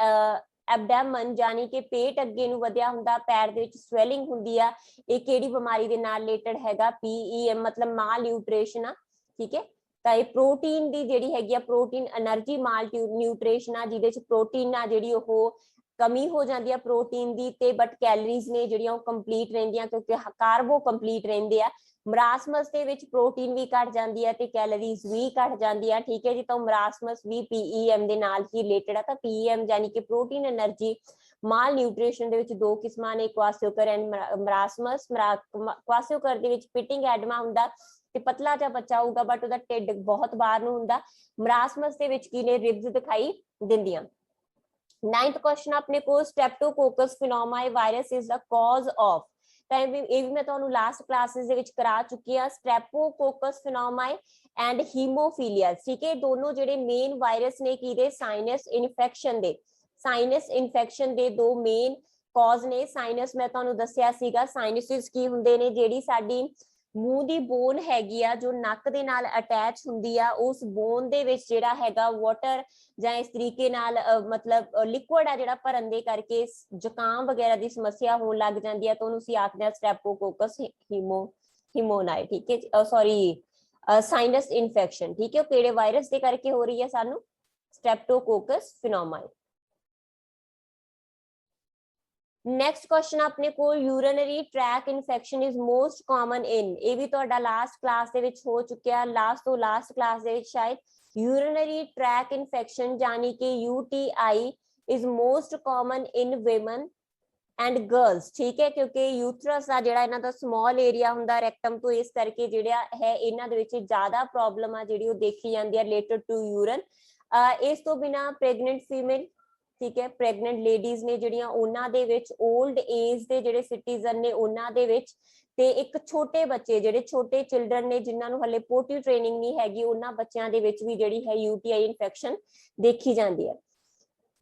एबडेमन यानी कि पेट अगे नूं वधिया हुंदा, पैर दे विच स्वेलिंग हुंदी आ, ये किहड़ी बीमारी दे नाल रिलेटेड हैगा? PEM मतलब माल न्यूट्रिशन आ, ठीक है। ਤਾਂ ਇਹ ਪ੍ਰੋਟੀਨ ਦੀ ਜਿਹੜੀ ਹੈਗੀ ਆ ਪ੍ਰੋਟੀਨ એનર્ਜੀ ਮਾਲ ਨਿਊਟ੍ਰੀਸ਼ਨ ਆ ਜਿਹਦੇ ਚ ਪ੍ਰੋਟੀਨ ਆ ਜਿਹੜੀ ਉਹ ਕਮੀ ਹੋ ਜਾਂਦੀ ਆ ਪ੍ਰੋਟੀਨ ਦੀ, ਤੇ ਬਟ ਕੈਲਰੀਜ਼ ਨੇ ਜਿਹੜੀਆਂ ਉਹ ਕੰਪਲੀਟ ਰਹਿੰਦੀਆਂ ਕਿਉਂਕਿ ਕਾਰਬੋ ਕੰਪਲੀਟ ਰਹਿੰਦੇ ਆ। ਮਰਾਸਮਸ ਦੇ ਵਿੱਚ ਪ੍ਰੋਟੀਨ ਵੀ ਘਟ ਜਾਂਦੀ ਹੈ ਤੇ ਕੈਲਰੀਜ਼ ਵੀ ਘਟ ਜਾਂਦੀ ਆ, ਠੀਕ ਹੈ ਜੀ। ਤਾਂ ਮਰਾਸਮਸ ਵੀ PEM ਦੇ ਨਾਲ ਹੀ ਰਿਲੇਟਡ ਆ। ਤਾਂ PEM ਯਾਨੀ ਕਿ ਪ੍ਰੋਟੀਨ એનર્ਜੀ ਮਾਲ ਨਿਊਟ੍ਰੀਸ਼ਨ ਦੇ ਵਿੱਚ ਦੋ ਕਿਸਮਾਂ ਨੇ, ਕੁਆਸੀਓਕਰ ਐਂਡ ਮਰਾਸਮਸ। ਕੁਆਸੀਓਕਰ ਦੇ ਵਿੱਚ ਪਿਟਿੰਗ ਐਡਮਾ ਹੁੰਦਾ ਤੇ ਪਤਲਾ ਜਿਹਾ ਬੱਚਾ ਹੋਊਗਾ ਬਟ ਉਹਦਾ ਢਿੱਡ ਬਹੁਤ ਬਾਹਰ ਨੂੰ ਹੁੰਦਾ। ਮਰਾਸਮਸ ਦੇ ਵਿੱਚ ਕੀ ਨੇ? ਰਿਬਸ ਦਿਖਾਈ ਦਿੰਦੀਆਂ। 9th क्वेश्चन अपने को streptococcus pneumoniae virus is the cause of. ਇਹ ਵੀ ਮੈਂ ਤੁਹਾਨੂੰ ਲਾਸਟ ਕਲਾਸਿਸ ਦੇ ਵਿੱਚ ਕਰਾ ਚੁੱਕੀ ਆ। ਸਟ੍ਰੈਪਟੋਕੋਕਸ ਫਿਨੋਮਾਈ ਐਂਡ ਹੀਮੋਫੀਲੀਆ, ਠੀਕ ਹੈ। ਦੋਨੋਂ ਜਿਹੜੇ ਮੇਨ ਵਾਇਰਸ ਨੇ ਕਿਹਦੇ? ਸਾਈਨਸ ਇਨਫੈਕਸ਼ਨ ਦੇ। ਸਾਈਨਸ ਇਨਫੈਕਸ਼ਨ ਦੇ ਦੋ ਮੇਨ ਕੌਜ਼ ਨੇ। ਸਾਈਨਸ ਮੈਂ ਤੁਹਾਨੂੰ ਦੱਸਿਆ ਸੀਗਾ ਸਾਈਨਸਿਸ ਕੀ ਹੁੰਦੇ ਨੇ? ਜਿਹੜੀ ਸਾਡੀ ਮੂੰਹ ਦੀ ਬੋਨ ਹੈਗੀ ਆ ਜੋ ਨੱਕ ਦੇ ਨਾਲ ਅਟੈਚ ਹੁੰਦੀ ਆ, ਉਸ ਬੋਨ ਦੇ ਵਿੱਚ ਜਿਹੜਾ ਹੈਗਾ ਵਾਟਰ ਜਾਂ ਇਸ ਤਰੀਕੇ ਨਾਲ ਮਤਲਬ ਲਿਕੁਇਡ ਆ ਜਿਹੜਾ ਭਰਨ ਦੇ ਕਰਕੇ ਜ਼ੁਕਾਮ ਵਗੈਰਾ ਦੀ ਸਮੱਸਿਆ ਹੋਣ ਲੱਗ ਜਾਂਦੀ ਹੈ ਤਾਂ ਉਹਨੂੰ ਅਸੀਂ ਆਖਦੇ ਹਾਂ ਸਟ੍ਰੈਪਟੋਕੋਕਸ ਹਿਮੋਨਾਈ, ਠੀਕ ਹੈ। ਸੌਰੀ ਸਾਈਨਸ ਇਨਫੈਕਸ਼ਨ, ਠੀਕ ਹੈ। ਕਿਹੜੇ ਵਾਇਰਸ ਦੇ ਕਰਕੇ ਹੋ ਰਹੀ ਹੈ? ਸਾਨੂੰ ਸਟ੍ਰੈਪਟੋਕੋਕਸ ਫਿਨੋਮਾਈ। नेक्स्ट क्वेश्चन अपने को urinary track infection is most common in. ये भी तो लास्ट क्लास दे विच हो चुका, लास्ट तो लास्ट क्लास दे विच शायद। यूरिनरी ट्रैक इन्फेक्शन यानी कि UTI is most common in women and girls, ठीक है। क्योंकि यूथरस आ जिहड़ा इन्हां दा स्मॉल एरिया हुंदा रेक्टम तो, इस करके जिहड़ा है इन्हां दे विच ज़्यादा प्रॉब्लम आ जिहड़ी ओह देखी जांदी है रिलेटेड टू यूरिन। इस तो बिना प्रेगनेंट फीमेल, ठीक है, प्रेगनेंट लेडीज ने ਜਿਹੜੀਆਂ ਉਹਨਾਂ ਦੇ ਵਿੱਚ ओल्ड एज ਦੇ ਜਿਹੜੇ ਸਿਟੀਜ਼ਨ ਨੇ ਉਹਨਾਂ ਦੇ ਵਿੱਚ, ਤੇ ਇੱਕ ਛੋਟੇ ਬੱਚੇ ਜਿਹੜੇ ਛੋਟੇ ਚਿਲਡਰਨ ਨੇ ਜਿਨ੍ਹਾਂ ਨੂੰ ਹਲੇ ਪੋਟੀ ਟ੍ਰੇਨਿੰਗ ਨਹੀਂ ਹੈਗੀ, ਉਹਨਾਂ ਬੱਚਿਆਂ ਦੇ ਵਿੱਚ ਵੀ ਜਿਹੜੀ ਹੈ UTI ਇਨਫੈਕਸ਼ਨ ਦੇਖੀ ਜਾਂਦੀ ਹੈ।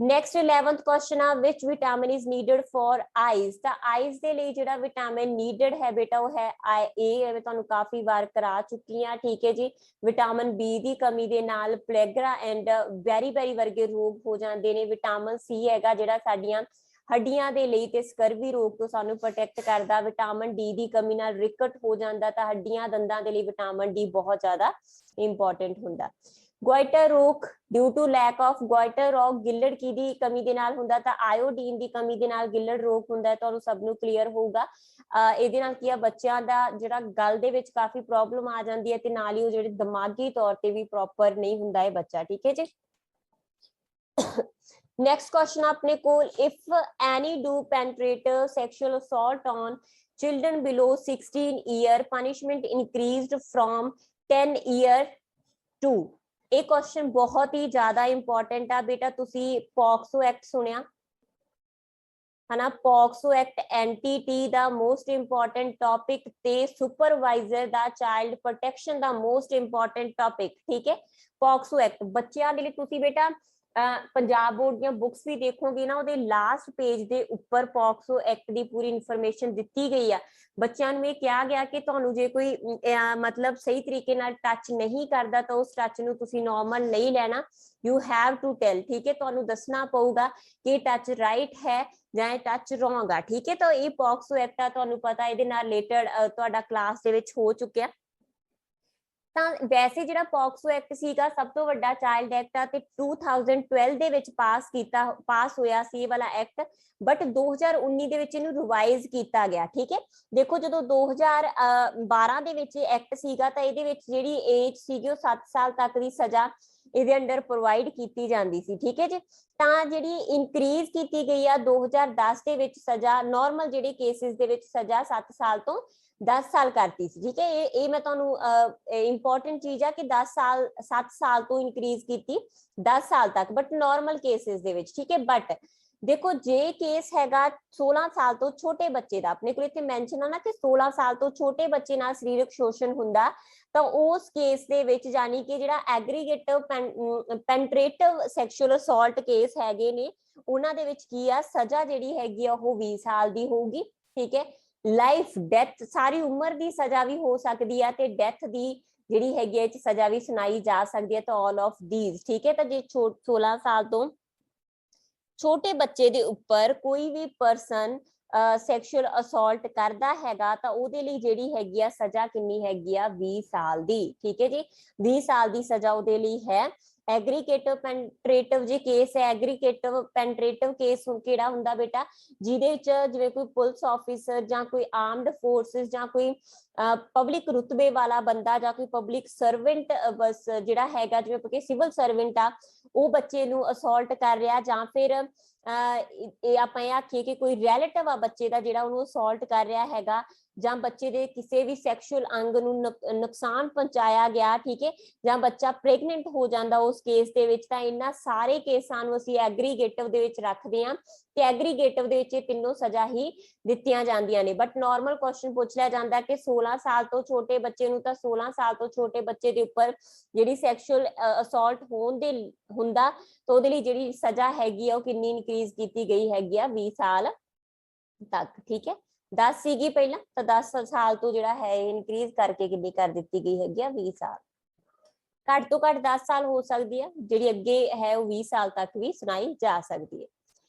ਨੈਕਸਟ 11th क्वेश्चन ਆ ਵਿਚ vitamin is needed for eyes. ਤਾਂ ਆਈਜ਼ ਦੇ ਲਈ ਜਿਹੜਾ ਵਿਟਾਮਿਨ ਨੀਡਡ ਹੈ ਬੇਟਾ ਉਹ ਹੈ A। ਮੈਂ ਤੁਹਾਨੂੰ ਕਾਫੀ ਵਾਰ ਕਰਾ ਚੁੱਕੀ ਆ, ਠੀਕ ਹੈ ਜੀ। ਵਿਟਾਮਿਨ B ਦੀ ਕਮੀ ਦੇ ਨਾਲ ਪਲੇਗਰਾ ਐਂਡ ਬੈਰੀ ਵਰਗੇ ਰੋਗ ਹੋ ਜਾਂਦੇ ਨੇ। ਵਿਟਾਮਿਨ C ਹੈਗਾ ਜਿਹੜਾ ਸਾਡੀਆਂ ਹੱਡੀਆਂ ਦੇ ਲਈ ਤੇ ਸਕਰਵੀ ਰੋਗ ਤੋਂ ਸਾਨੂੰ ਪ੍ਰੋਟੈਕਟ ਕਰਦਾ। ਵਿਟਾਮਿਨ D ਦੀ ਕਮੀ ਨਾਲ ਰਿਕਟ ਹੋ ਜਾਂਦਾ ਤਾਂ ਹੱਡੀਆਂ ਦੰਦਾਂ ਦੇ ਲਈ ਵਿਟਾਮਿਨ D ਬਹੁਤ ਜ਼ਿਆਦਾ ਇੰਪੋਰਟੈਂਟ ਹੁੰਦਾ। गोइटर रोग due to lack of goiter रोग गिलड़ की दी कमी दे नाल हुंदा तां आयोडीन दी कमी दे नाल गिलड़ रोग हुंदा है। तुहानूं सब नूं क्लीयर होगा। इहदे नाल की आ बच्चियां दा जिहड़ा गल दे विच काफी प्रॉब्लम आ जांदी है ते नाल ही ओह जिहड़े दिमागी तौर ते भी प्रॉपर नहीं हुंदा है बच्चा, ठीक है जी। नेक्स्ट क्वेश्चन अपने को if any do penetrate sexual assault on children below 16 year punishment increased from 10 year to. ਇਹ क्वेश्चन बहुत ही ज्यादा इंपॉर्टेंट आ बेटा। तुसी पॉक्सो एक्ट सुनिया है ना, पॉक्सो एक्ट एनटीटी दा मोस्ट इंपॉर्टेंट टॉपिक ते सुपरवाइजर दा चाइल्ड प्रोटेक्शन दा मोस्ट इंपॉर्टेंट टॉपिक। ठीक है, पॉक्सो एक्ट बच्चों के लिए तुसी बेटा पंजाब बोर्ड दी बुक्स भी देखोगे ना, ਉਹਦੇ लास्ट पेज ਦੇ ਉੱਪਰ पॉक्सो एक्ट ਦੀ पूरी इन्फॉर्मेशन ਦਿੱਤੀ ਗਈ ਆ। ਬੱਚਿਆਂ ਨੂੰ ਇਹ ਕਿਹਾ ਗਿਆ ਕਿ ਤੁਹਾਨੂੰ ਜੇ ਕੋਈ ਮਤਲਬ ਸਹੀ ਤਰੀਕੇ ਨਾਲ ਟੱਚ ਨਹੀਂ ਕਰਦਾ ਤਾਂ ਉਸ ਟੱਚ ਨੂੰ ਤੁਸੀਂ ਨਾਰਮਲ ਨਹੀਂ ਲੈਣਾ, ਯੂ ਹੈਵ ਟੂ ਟੈਲ। ਠੀਕ ਹੈ, ਤੁਹਾਨੂੰ ਦੱਸਣਾ ਪਊਗਾ ਕਿ ਟੱਚ ਰਾਈਟ ਹੈ ਜਾਂ ਟੱਚ ਰੋਂਗ ਆ। ਠੀਕ ਹੈ, ਤਾਂ ਇਹ ਪੌਕਸੋ ਐਕਟ ਆ, ਤੁਹਾਨੂੰ ਪਤਾ ਇਹਦੇ ਨਾਲ ਰਿਲੇਟਡ ਤੁਹਾਡਾ ਕਲਾਸ ਦੇ ਵਿੱਚ ਹੋ ਚੁੱਕਿਆ। ਤਾਂ ਵੈਸੇ ਜਿਹੜਾ ਪੌਕਸੋ ਐਕਟ ਸੀਗਾ ਸਭ ਤੋਂ ਵੱਡਾ ਚਾਈਲਡ ਐਕਟ ਆ ਤੇ 2012 ਦੇ ਵਿੱਚ ਪਾਸ ਹੋਇਆ ਸੀ ਇਹ ਵਾਲਾ ਐਕਟ, ਬਟ 2019 ਦੇ ਵਿੱਚ ਇਹਨੂੰ ਰਿਵਾਈਜ਼ ਕੀਤਾ ਗਿਆ। ਠੀਕ ਹੈ, ਦੇਖੋ ਜਦੋਂ 2012 ਦੇ ਵਿੱਚ ਐਕਟ ਸੀਗਾ ਤਾਂ ਇਹਦੇ ਵਿੱਚ ਜਿਹੜੀ ਏਜ ਸੀਗੀ ਉਹ 7 ਸਾਲ ਤੱਕ ਦੀ ਸਜ਼ਾ ਇਹਦੇ ਅੰਡਰ ਪ੍ਰੋਵਾਈਡ ਕੀਤੀ ਜਾਂਦੀ ਸੀ। ਠੀਕ ਹੈ ਜੀ, ਤਾਂ ਜਿਹੜੀ ਇਨਕਰੀਜ਼ ਕੀਤੀ ਗਈ ਆ 2010 ਦੇ ਵਿੱਚ ਸਜ਼ਾ ਨਾਰਮਲ ਜਿਹੜੇ ਕੇਸਿਸ ਦੇ ਵਿੱਚ ਸਜ਼ਾ 7 ਸਾਲ ਤੋਂ 10 ਸਾਲ ਕਰਤੀ ਸੀ। ਠੀਕ ਹੈ, ਇਹ ਮੈਂ ਤੁਹਾਨੂੰ ਇੰਪੋਰਟੈਂਟ ਚੀਜ਼ ਆ ਕਿ 10 ਸਾਲ 7 ਸਾਲ ਤੋਂ ਇਨਕਰੀਜ਼ ਕੀਤੀ 10 ਸਾਲ ਤੱਕ, ਬਟ ਨਾਰਮਲ ਕੇਸਿਸ ਦੇ ਵਿੱਚ। ਠੀਕ ਹੈ, ਬਟ ਦੇਖੋ ਜੇ ਕੇਸ ਹੈਗਾ 16 ਸਾਲ ਤੋਂ ਛੋਟੇ ਬੱਚੇ ਦਾ, ਆਪਣੇ ਕੋਲ ਇੱਥੇ ਮੈਂਸ਼ਨ ਆ ਨਾ ਕਿ 16 ਸਾਲ ਤੋਂ ਛੋਟੇ ਬੱਚੇ ਨਾਲ ਸਰੀਰਕ ਸ਼ੋਸ਼ਣ ਹੁੰਦਾ, ਤਾਂ ਉਸ ਕੇਸ ਦੇ ਵਿੱਚ ਯਾਨੀ ਕਿ ਜਿਹੜਾ ਐਗਰੀਗੇਟਿਵ ਪੈਨਟ੍ਰੇਟਿਵ ਸੈਕਸ਼ੂਅਲ ਅਸੌਲਟ ਕੇਸ ਹੈਗੇ ਨੇ ਉਹਨਾਂ ਦੇ ਵਿੱਚ ਕੀ ਆ, ਸਜ਼ਾ ਜਿਹੜੀ ਹੈਗੀ ਆ ਉਹ 20 ਸਾਲ ਦੀ ਹੋਊਗੀ। ਠੀਕ ਹੈ, ਲਾਈਫ ਡੈਥ ਸਾਰੀ ਉਮਰ ਦੀ ਸਜ਼ਾ ਵੀ ਹੋ ਸਕਦੀ ਹੈ ਤੇ ਡੈਥ ਦੀ ਜਿਹੜੀ ਹੈਗੀ ਹੈ ਸਜ਼ਾ ਵੀ ਸੁਣਾਈ ਜਾ ਸਕਦੀ ਹੈ। ਤਾਂ ਆਲ ਆਫ ਦੀਜ਼। ਠੀਕ ਹੈ, ਤਾਂ ਜੇ 16 ਸਾਲ ਤੋਂ ਛੋਟੇ ਬੱਚੇ ਦੇ ਉੱਪਰ ਕੋਈ ਵੀ ਪਰਸਨ ਸੈਕਸ਼ੂਅਲ ਅਸੌਲਟ ਕਰਦਾ ਹੈਗਾ ਤਾਂ ਉਹਦੇ ਲਈ ਜਿਹੜੀ ਹੈਗੀ ਆ ਸਜ਼ਾ ਕਿੰਨੀ ਹੈਗੀ ਆ, 20 ਸਾਲ ਦੀ। ਠੀਕ ਹੈ ਜੀ, 20 ਸਾਲ ਦੀ ਸਜ਼ਾ ਉਹਦੇ ਲਈ ਹੈ। ਐਗਰੀਗੇਟਿਵ ਪੈਨਟ੍ਰੇਟਿਵ ਜੇ ਕੇਸ ਹੈ, ਐਗਰੀਗੇਟਿਵ ਪੈਨਟ੍ਰੇਟਿਵ ਕੇਸ ਕਿਹੜਾ ਹੁੰਦਾ ਬੇਟਾ, ਜਿਹਦੇ ਵਿੱਚ ਜਿਵੇਂ ਕੋਈ ਪੁਲਿਸ ਆਫਿਸਰ ਜਾਂ ਕੋਈ ਆਰਮਡ ਫੋਰਸਿਸ ਜਾਂ ਕੋਈ ਪਬਲਿਕ ਰੁਤਬੇ ਵਾਲਾ ਬੰਦਾ ਜਾਂ ਕੋਈ ਪਬਲਿਕ ਸਰਵੈਂਟ ਬਸ ਜਿਹੜਾ ਹੈਗਾ, ਜਿਵੇਂ ਕਿ ਸਿਵਲ ਸਰਵੈਂਟ ਆ, ਉਹ ਬੱਚੇ ਨੂੰ ਅਸੌਲਟ ਕਰ ਰਿਹਾ, ਜਾਂ ਫਿਰ ਇਹ ਆਪਾਂ ਇਹ ਆਖੀਏ ਕਿ ਕੋਈ ਰਿਲੇਟਿਵ ਆ ਬੱਚੇ ਦਾ ਜਿਹੜਾ ਉਹਨੂੰ ਅਸੌਲਟ ਕਰ ਰਿਹਾ ਹੈਗਾ, ਜਾਂ ਬੱਚੇ ਦੇ ਕਿਸੇ ਵੀ ਸੈਕਸ਼ੂਅਲ ਅੰਗ ਨੂੰ ਨੁਕਸਾਨ ਪਹੁੰਚਾਇਆ ਗਿਆ। ਠੀਕ ਹੈ, ਜਾਂ ਬੱਚਾ ਪ੍ਰੈਗਨੈਂਟ ਹੋ ਜਾਂਦਾ ਉਸ ਕੇਸ ਦੇ ਵਿੱਚ, ਤਾਂ ਇਹਨਾਂ ਸਾਰੇ ਕੇਸਾਂ ਨੂੰ ਅਸੀਂ ਐਗਰੀਗੇਟਿਵ ਦੇ ਵਿੱਚ ਰੱਖਦੇ ਹਾਂ ਤੇ ਐਗਰੀਗੇਟਿਵ ਦੇ ਵਿੱਚ ਇਹ ਤਿੰਨੋਂ ਸਜ਼ਾ ਹੀ ਦਿੱਤੀਆਂ ਜਾਂਦੀਆਂ ਨੇ। ਬਟ ਨਾਰਮਲ ਕੁਐਸਚਨ ਪੁੱਛ ਲਿਆ ਜਾਂਦਾ ਕਿ 16 ਸਾਲ ਤੋਂ ਛੋਟੇ ਬੱਚੇ ਨੂੰ, ਤਾਂ 16 ਸਾਲ ਤੋਂ ਛੋਟੇ ਬੱਚੇ ਦੇ ਉੱਪਰ ਜਿਹੜੀ ਸੈਕਸ਼ੂਅਲ ਅਸੌਲਟ ਹੋਣ ਦੇ ਹੁੰਦਾ ਤਾਂ ਉਹਦੇ ਲਈ ਜਿਹੜੀ ਸਜ਼ਾ ਹੈਗੀ ਆ ਉਹ ਕਿੰਨੀ ਇਨਕਰੀਜ਼ ਕੀਤੀ ਗਈ ਹੈਗੀ ਆ, 20 ਸਾਲ ਤੱਕ। ਠੀਕ ਹੈ, 10 ਸੀਗੀ ਪਹਿਲਾਂ, ਤਾਂ 10 ਸਾਲ ਤੋਂ ਜਿਹੜਾ ਹੈ ਇਨਕਰੀਜ਼ ਕਰਕੇ ਕਿੰਨੀ ਕਰ ਦਿੱਤੀ ਗਈ ਹੈਗੀ ਆ, 20 ਸਾਲ। ਘੱਟ ਤੋਂ ਘੱਟ 10 ਸਾਲ ਹੋ ਸਕਦੀ ਹੈ, ਜਿਹੜੀ ਅੱਗੇ ਹੈ ਉਹ 20 ਸਾਲ ਤੱਕ ਵੀ ਸੁਣਾਈ ਜਾ ਸਕਦੀ ਹੈ।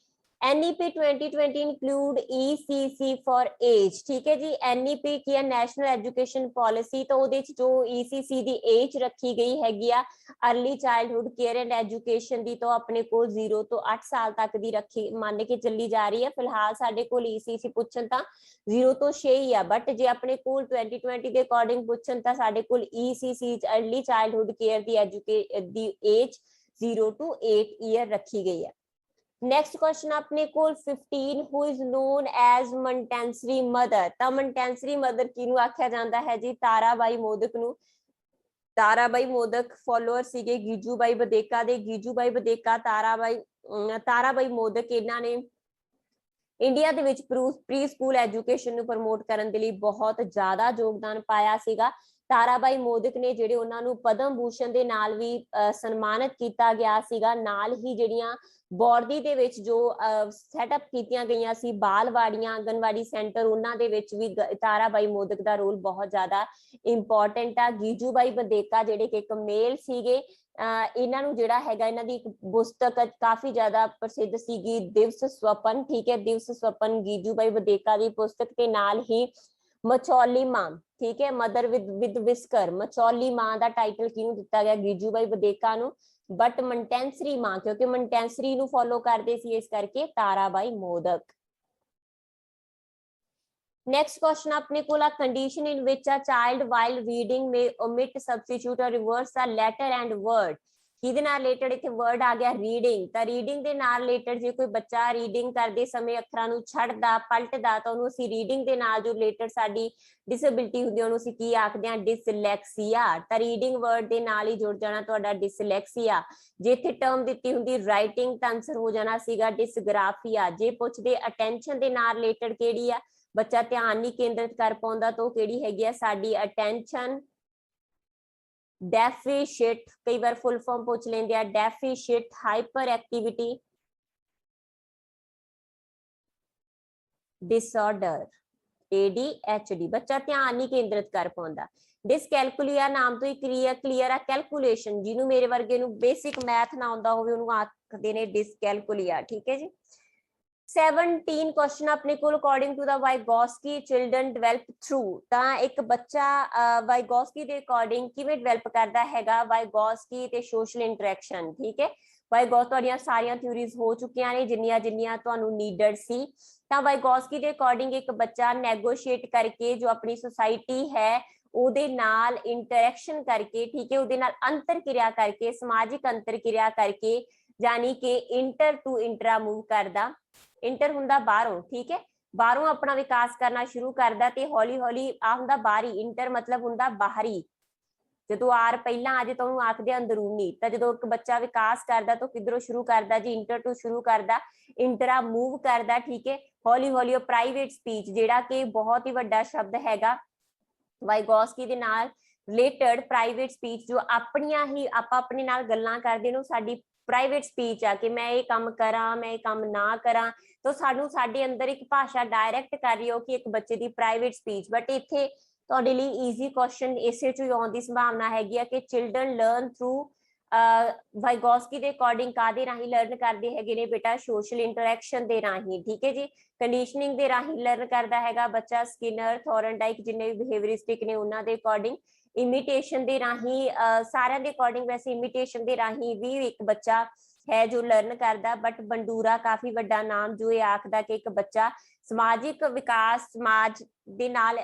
NEP 2020 include ECC for age. ठीक है जी, NEP की है नेशनल एजुकेशन पॉलिसी, तो ਉਹਦੇ ਚ ਜੋ ECC ਦੀ ਏਜ ਰੱਖੀ ਗਈ ਹੈਗੀ ਆ early childhood care and education ਦੀ, तो ਆਪਣੇ ਕੋਲ 0 ਤੋਂ 8 ਸਾਲ ਤੱਕ ਦੀ ਰੱਖੀ ਮੰਨ ਕੇ ਚੱਲੀ ਜਾ ਰਹੀ ਹੈ। ਫਿਲਹਾਲ ਸਾਡੇ ਕੋਲ ECC ਪੁੱਛਣ ਤਾਂ 0 ਤੋਂ 6 ਹੀ ਆ, ਬਟ ਜੇ ਆਪਣੇ ਕੋਲ 2020 ਦੇ ਅਕੋਰਡਿੰਗ ਪੁੱਛਣ ਤਾਂ ਸਾਡੇ ਕੋਲ ECC अर्ली चाइल्डहुड केयर ਦੀ ਏਜ 0 ਤੋਂ 8 ਈਅਰ ਰੱਖੀ ਗਈ ਹੈ। ਨੈਕਸਟ ਕੁਐਸਚਨ ਆਪਣੇ ਕੋਲ 15 who is known as Montessori mother. ਤਾਂ ਮੰਟੈਂਸਰੀ ਮਦਰ ਕਿਹਨੂੰ ਆਖਿਆ ਜਾਂਦਾ ਹੈ ਜੀ, ਤਾਰਾਬਾਈ ਮੋਦਕ ਨੂੰ। ਤਾਰਾਬਾਈ ਮੋਦਕ ਫਾਲੋਅਰ ਸੀਗੇ ਗੀਜੂਬਾਈ ਬਦੇਕਾ ਦੇ। ਗੀਜੂਬਾਈ ਬਦੇਕਾ, ਤਾਰਾਬਾਈ ਮੋਦਕ, ਇਹਨਾਂ ਨੇ ਇੰਡੀਆ ਦੇ ਵਿੱਚ ਪ੍ਰੀ ਸਕੂਲ ਐਜੂਕੇਸ਼ਨ ਨੂੰ ਪ੍ਰਮੋਟ ਕਰਨ ਦੇ ਲਈ ਬਹੁਤ ਜ਼ਿਆਦਾ ਯੋਗਦਾਨ ਪਾਇਆ ਸੀਗਾ। ਤਾਰਾਬਾਈ ਮੋਦਕ ਨੇ ਜਿਹੜੇ ਉਹਨਾਂ ਨੂੰ ਪਦਮ ਭੂਸ਼ਣ ਦੇ ਨਾਲ ਵੀ ਸਨਮਾਨਿਤ ਕੀਤਾ ਗਿਆ ਸੀਗਾ। ਨਾਲ ਹੀ ਜਿਹੜੀਆਂ ਬੋਰਦੀ ਦੇ ਵਿੱਚ ਜੋ ਸੈਟਅਪ ਕੀਤੀਆਂ ਗਈਆਂ ਸੀ ਬਾਲਵਾੜੀਆਂ, ਆਂਗਨਵਾੜੀ ਸੈਂਟਰ, ਉਹਨਾਂ ਦੇ ਵਿੱਚ ਵੀ ਤਾਰਾਬਾਈ ਮੋਦਕ ਦਾ ਰੋਲ ਬਹੁਤ ਜ਼ਿਆਦਾ ਇੰਪੋਰਟੈਂਟ ਆ। ਗੀਜੂਬਾਈ ਬਦੇਕਾ ਜਿਹੜੇ ਕਿ ਇੱਕ ਮੇਲ ਸੀਗੇ, ਇਹਨਾਂ ਨੂੰ ਜਿਹੜਾ ਹੈਗਾ ਇਹਨਾਂ ਦੀ ਇੱਕ ਪੁਸਤਕ ਕਾਫੀ ਜ਼ਿਆਦਾ ਪ੍ਰਸਿੱਧ ਸੀਗੀ, ਦਿਵਸ ਸਵਪਨ। ਠੀਕ ਹੈ, ਦਿਵਸ ਸਵਪਨ ਗੀਜੂਬਾਈ ਬਦੇਕਾ ਦੀ ਪੁਸਤਕ। ਤੇ ਨਾਲ ਹੀ ਮਚੌਲੀ ਮਾਂ, ਠੀਕ ਹੈ, ਮਦਰ ਵਿਦ ਵਿਸਕਰ, ਮਚੌਲੀ ਮਾਂ ਦਾ ਟਾਈਟਲ ਕਿਹਨੂੰ ਦਿੱਤਾ ਗਿਆ, ਗੀਜੂਬਾਈ ਬਦੇਕਾ ਨੂੰ। ਬਟ ਮੰਟੈਂਸਰੀ ਮਾਂ, ਕਿਉਂਕਿ ਮੰਟੈਂਸਰੀ ਨੂੰ ਫੋਲੋ ਕਰਦੇ ਸੀ ਇਸ ਕਰਕੇ ਤਾਰਾਬਾਈ ਮੋਦਕ। नेक्स्ट क्वेश्चन अपने को condition in which a child while reading may omit, substitute or reverse a letter and word। ਕਿਹਦੇ ਨਾਲ ਰਿਲੇਟਡ ਇੱਥੇ ਵਰਡ ਆ ਗਿਆ ਰੀਡਿੰਗ, ਤਾਂ ਰੀਡਿੰਗ ਦੇ ਨਾਲ ਰਿਲੇਟਡ ਜੇ ਕੋਈ ਬੱਚਾ ਰੀਡਿੰਗ ਕਰਦੇ ਸਮੇਂ ਅੱਖਰਾਂ ਨੂੰ ਛੱਡਦਾ ਪਲਟਦਾ ਤਾਂ ਉਹਨੂੰ ਅਸੀਂ ਰੀਡਿੰਗ ਦੇ ਨਾਲ ਜੋ ਰਿਲੇਟਡ ਸਾਡੀ ਡਿਸੇਬਿਲਿਟੀ ਹੁੰਦੀ ਉਹਨੂੰ ਅਸੀਂ ਕੀ ਆਖਦੇ ਹਾਂ, ਡਿਸਲੈਕਸੀਆ। ਤਾਂ ਰੀਡਿੰਗ ਵਰਡ ਦੇ ਨਾਲ ਹੀ ਜੁੜ ਜਾਣਾ ਤੁਹਾਡਾ ਡਿਸਲੈਕਸੀਆ। ਜੇ ਇੱਥੇ ਟਰਮ ਦਿੱਤੀ ਹੁੰਦੀ ਰਾਈਟਿੰਗ ਤਾਂ ਆਨਸਰ ਹੋ ਜਾਣਾ ਸੀਗਾ ਡਿਸਗ੍ਰਾਫੀਆ। ਜੇ ਪੁੱਛਦੇ ਅਟੈਂਸ਼ਨ ਦੇ ਨਾਲ ਰਿਲੇਟਡ ਕਿਹੜੀ ਆ, ਬੱਚਾ ਧਿਆਨ ਨਹੀਂ ਕੇਂਦਰਿਤ ਕਰ ਪਾਉਂਦਾ ਤਾਂ ਉਹ ਕਿਹੜੀ ਹੈਗੀ ਆ ਸਾਡੀ ਅਟੈਂਸ਼ਨ ਡੈਫੀਸ਼ਿਟ। ਕਈ ਵਾਰ ਫੁੱਲ ਫਾਰਮ ਪੁੱਛ ਲੈਂਦੇ ਆ, ਡੈਫੀਸ਼ਿਟ ਹਾਈਪਰ ਐਕਟੀਵਿਟੀ ਡਿਸਆਰਡਰ, ADHD। ਬੱਚਾ ਧਿਆਨ ਨਹੀਂ ਕੇਂਦਰਿਤ ਕਰ ਪਾਉਂਦਾ। ਡਿਸਕੈਲਕੁਲੀਆ ਨਾਮ ਤੋਂ ਹੀ ਕਲੀਅਰ ਆ ਕੈਲਕੂਲੇਸ਼ਨ, ਜਿਹਨੂੰ ਮੇਰੇ ਵਰਗੇ ਨੂੰ ਬੇਸਿਕ ਮੈਥ ਨਾ ਆਉਂਦਾ ਹੋਵੇ ਉਹਨੂੰ ਆਖਦੇ ਨੇ ਡਿਸਕੈਲਕੁਲੀਆ। ਠੀਕ ਹੈ ਜੀ। 17 ਕੁਐਸਚਨ ਆਪਣੇ ਕੋਲ according to the Vygotsky children develop through. ਤਾਂ ਇੱਕ ਬੱਚਾ ਵਾਈਗੋਸਕੀ ਦੇ ਅਕੋਰਡਿੰਗ ਕਿਵੇਂ ਡਿਵੈਲਪ ਕਰਦਾ ਹੈਗਾ, ਵਾਈਗੋਸਕੀ ਤੇ ਸੋਸ਼ਲ ਇੰਟਰੈਕਸ਼ਨ। ਠੀਕ ਹੈ, ਵਾਈਗੋਸ ਤੁਹਾਡੀਆਂ ਸਾਰੀਆਂ ਥਿਊਰੀਜ਼ ਹੋ ਚੁੱਕੀਆਂ ਨੇ ਜਿੰਨੀਆਂ ਤੁਹਾਨੂੰ ਨੀਡਡ ਸੀ। ਤਾਂ ਵਾਈਗੋਸਕੀ ਦੇ ਅਕੋਰਡਿੰਗ ਇੱਕ ਬੱਚਾ ਨੈਗੋਸ਼ੀਏਟ ਕਰਕੇ ਜੋ ਆਪਣੀ ਸੁਸਾਇਟੀ ਹੈ ਉਹਦੇ ਨਾਲ ਇੰਟਰੈਕਸ਼ਨ ਕਰਕੇ, ਠੀਕ ਹੈ, ਉਹਦੇ ਨਾਲ ਅੰਤਰ ਕਿਰਿਆ ਕਰਕੇ, ਸਮਾਜਿਕ ਅੰਤਰ ਕਿਰਿਆ ਕਰਕੇ, ਯਾਨੀ ਕਿ ਇੰਟਰ ਟੂ ਇੰਟਰਾ ਮੂਵ ਕਰਦਾ। ਇੰਟਰ ਹੁੰਦਾ ਬਾਹਰੋਂ, ਠੀਕ ਹੈ, ਬਾਹਰੋਂ ਆਪਣਾ ਵਿਕਾਸ ਕਰਨਾ ਸ਼ੁਰੂ ਕਰਦਾ ਤੇ ਹੌਲੀ ਹੌਲੀ ਆ ਹੁੰਦਾ ਬਾਹਰੀ। ਇੰਟਰ ਮਤਲਬ ਹੁੰਦਾ ਬਾਹਰੀ, ਜਦੋਂ ਆਰ ਪਹਿਲਾਂ ਆ ਜੇ ਤਾਂ ਉਹਨੂੰ ਆਖਦੇ ਅੰਦਰੂਨੀ। ਤਾਂ ਜਦੋਂ ਇੱਕ ਬੱਚਾ ਵਿਕਾਸ ਕਰਦਾ ਤਾਂ ਕਿਧਰੋਂ ਸ਼ੁਰੂ ਕਰਦਾ ਜੀ, ਇੰਟਰ ਟੂ ਸ਼ੁਰੂ ਕਰਦਾ, ਇੰਟਰਾ ਮੂਵ ਕਰਦਾ। ਠੀਕ ਹੈ, ਹੌਲੀ ਹੌਲੀ ਉਹ ਪ੍ਰਾਈਵੇਟ ਸਪੀਚ, ਜਿਹੜਾ ਕਿ ਬਹੁਤ ਹੀ ਵੱਡਾ ਸ਼ਬਦ ਹੈਗਾ ਵਾਈਗੋਸਕੀ ਦੇ ਨਾਲ ਰਿਲੇਟਡ, ਪ੍ਰਾਈਵੇਟ ਸਪੀਚ ਜੋ ਆਪਣੀਆਂ ਹੀ ਆਪਾਂ ਆਪਣੇ ਨਾਲ ਗੱਲਾਂ ਕਰਦੇ ਨੂੰ ਸਾਡੀ ਪ੍ਰਾਈਵੇਟ ਸਪੀਚ ਆ ਕਿ ਮੈਂ ਇਹ ਕੰਮ ਕਰਾਂ, ਮੈਂ ਇਹ ਕੰਮ ਨਾ ਕਰਾਂ, ਤਾਂ ਸਾਨੂੰ ਸਾਡੇ ਅੰਦਰ ਇੱਕ ਭਾਸ਼ਾ ਡਾਇਰੈਕਟ ਕਰ ਰਹੀ ਹੋ ਕਿ ਇੱਕ ਬੱਚੇ ਦੀ ਪ੍ਰਾਈਵੇਟ ਸਪੀਚ। ਬਟ ਇੱਥੇ ਤੁਹਾਡੇ ਲਈ ਈਜ਼ੀ ਕੁਐਸਚਨ ਇਸੇ ਚ ਆਉਣ ਦੀ ਸੰਭਾਵਨਾ ਹੈਗੀ ਆ ਕਿ ਚਿਲਡਰਨ ਲਰਨ ਥਰੂ ਵਾਈਗੋਸਕੀ ਦੇ ਅਕੋਰਡਿੰਗ ਕਾਦੇ ਰਾਹੀਂ ਲਰਨ ਕਰਦੇ ਹੈਗੇ ਨੇ ਬੇਟਾ, ਸੋਸ਼ਲ ਇੰਟਰੈਕਸ਼ਨ ਦੇ ਰਾਹੀਂ। ਠੀਕ ਹੈ ਜੀ, ਕੰਡੀਸ਼ਨਿੰਗ ਦੇ ਰਾਹੀਂ ਲਰਨ ਕਰਦਾ ਹੈਗਾ ਬੱਚਾ, ਸਕਿਨਰ ਥੋਰਨਡਾਈਕ ਜਿੰਨੇ ਵੀ ਬਿਹੇਵੀਅਰਿਸਟਿਕ ਨੇ ਉਹਨਾਂ ਦੇ ਅਕੋਰਡਿੰਗ, ਇਮੀਟੇਸ਼ਨ ਦੇ ਰਾਹੀਂ, ਸਾਰਿਆਂ ਦੇ ਅਕੋਰਡਿੰਗ ਵੈਸੇ ਇਮੀਟੇਸ਼ਨ ਦੇ ਰਾਹੀਂ ਵੀ ਇੱਕ ਬੱਚਾ ਹੈ ਜੋ ਲਰਨ ਕਰਦਾ। ਬਟ ਬੰਡੂਰਾ ਕਾਫੀ ਵੱਡਾ ਨਾਮ ਜੋ ਇਹ ਆਖਦਾ ਕਿ ਇੱਕ ਬੱਚਾ ਸਮਾਜਿਕ ਵਿਕਾਸ, ਸਮਾਜ ਦੇ ਨਾਲ,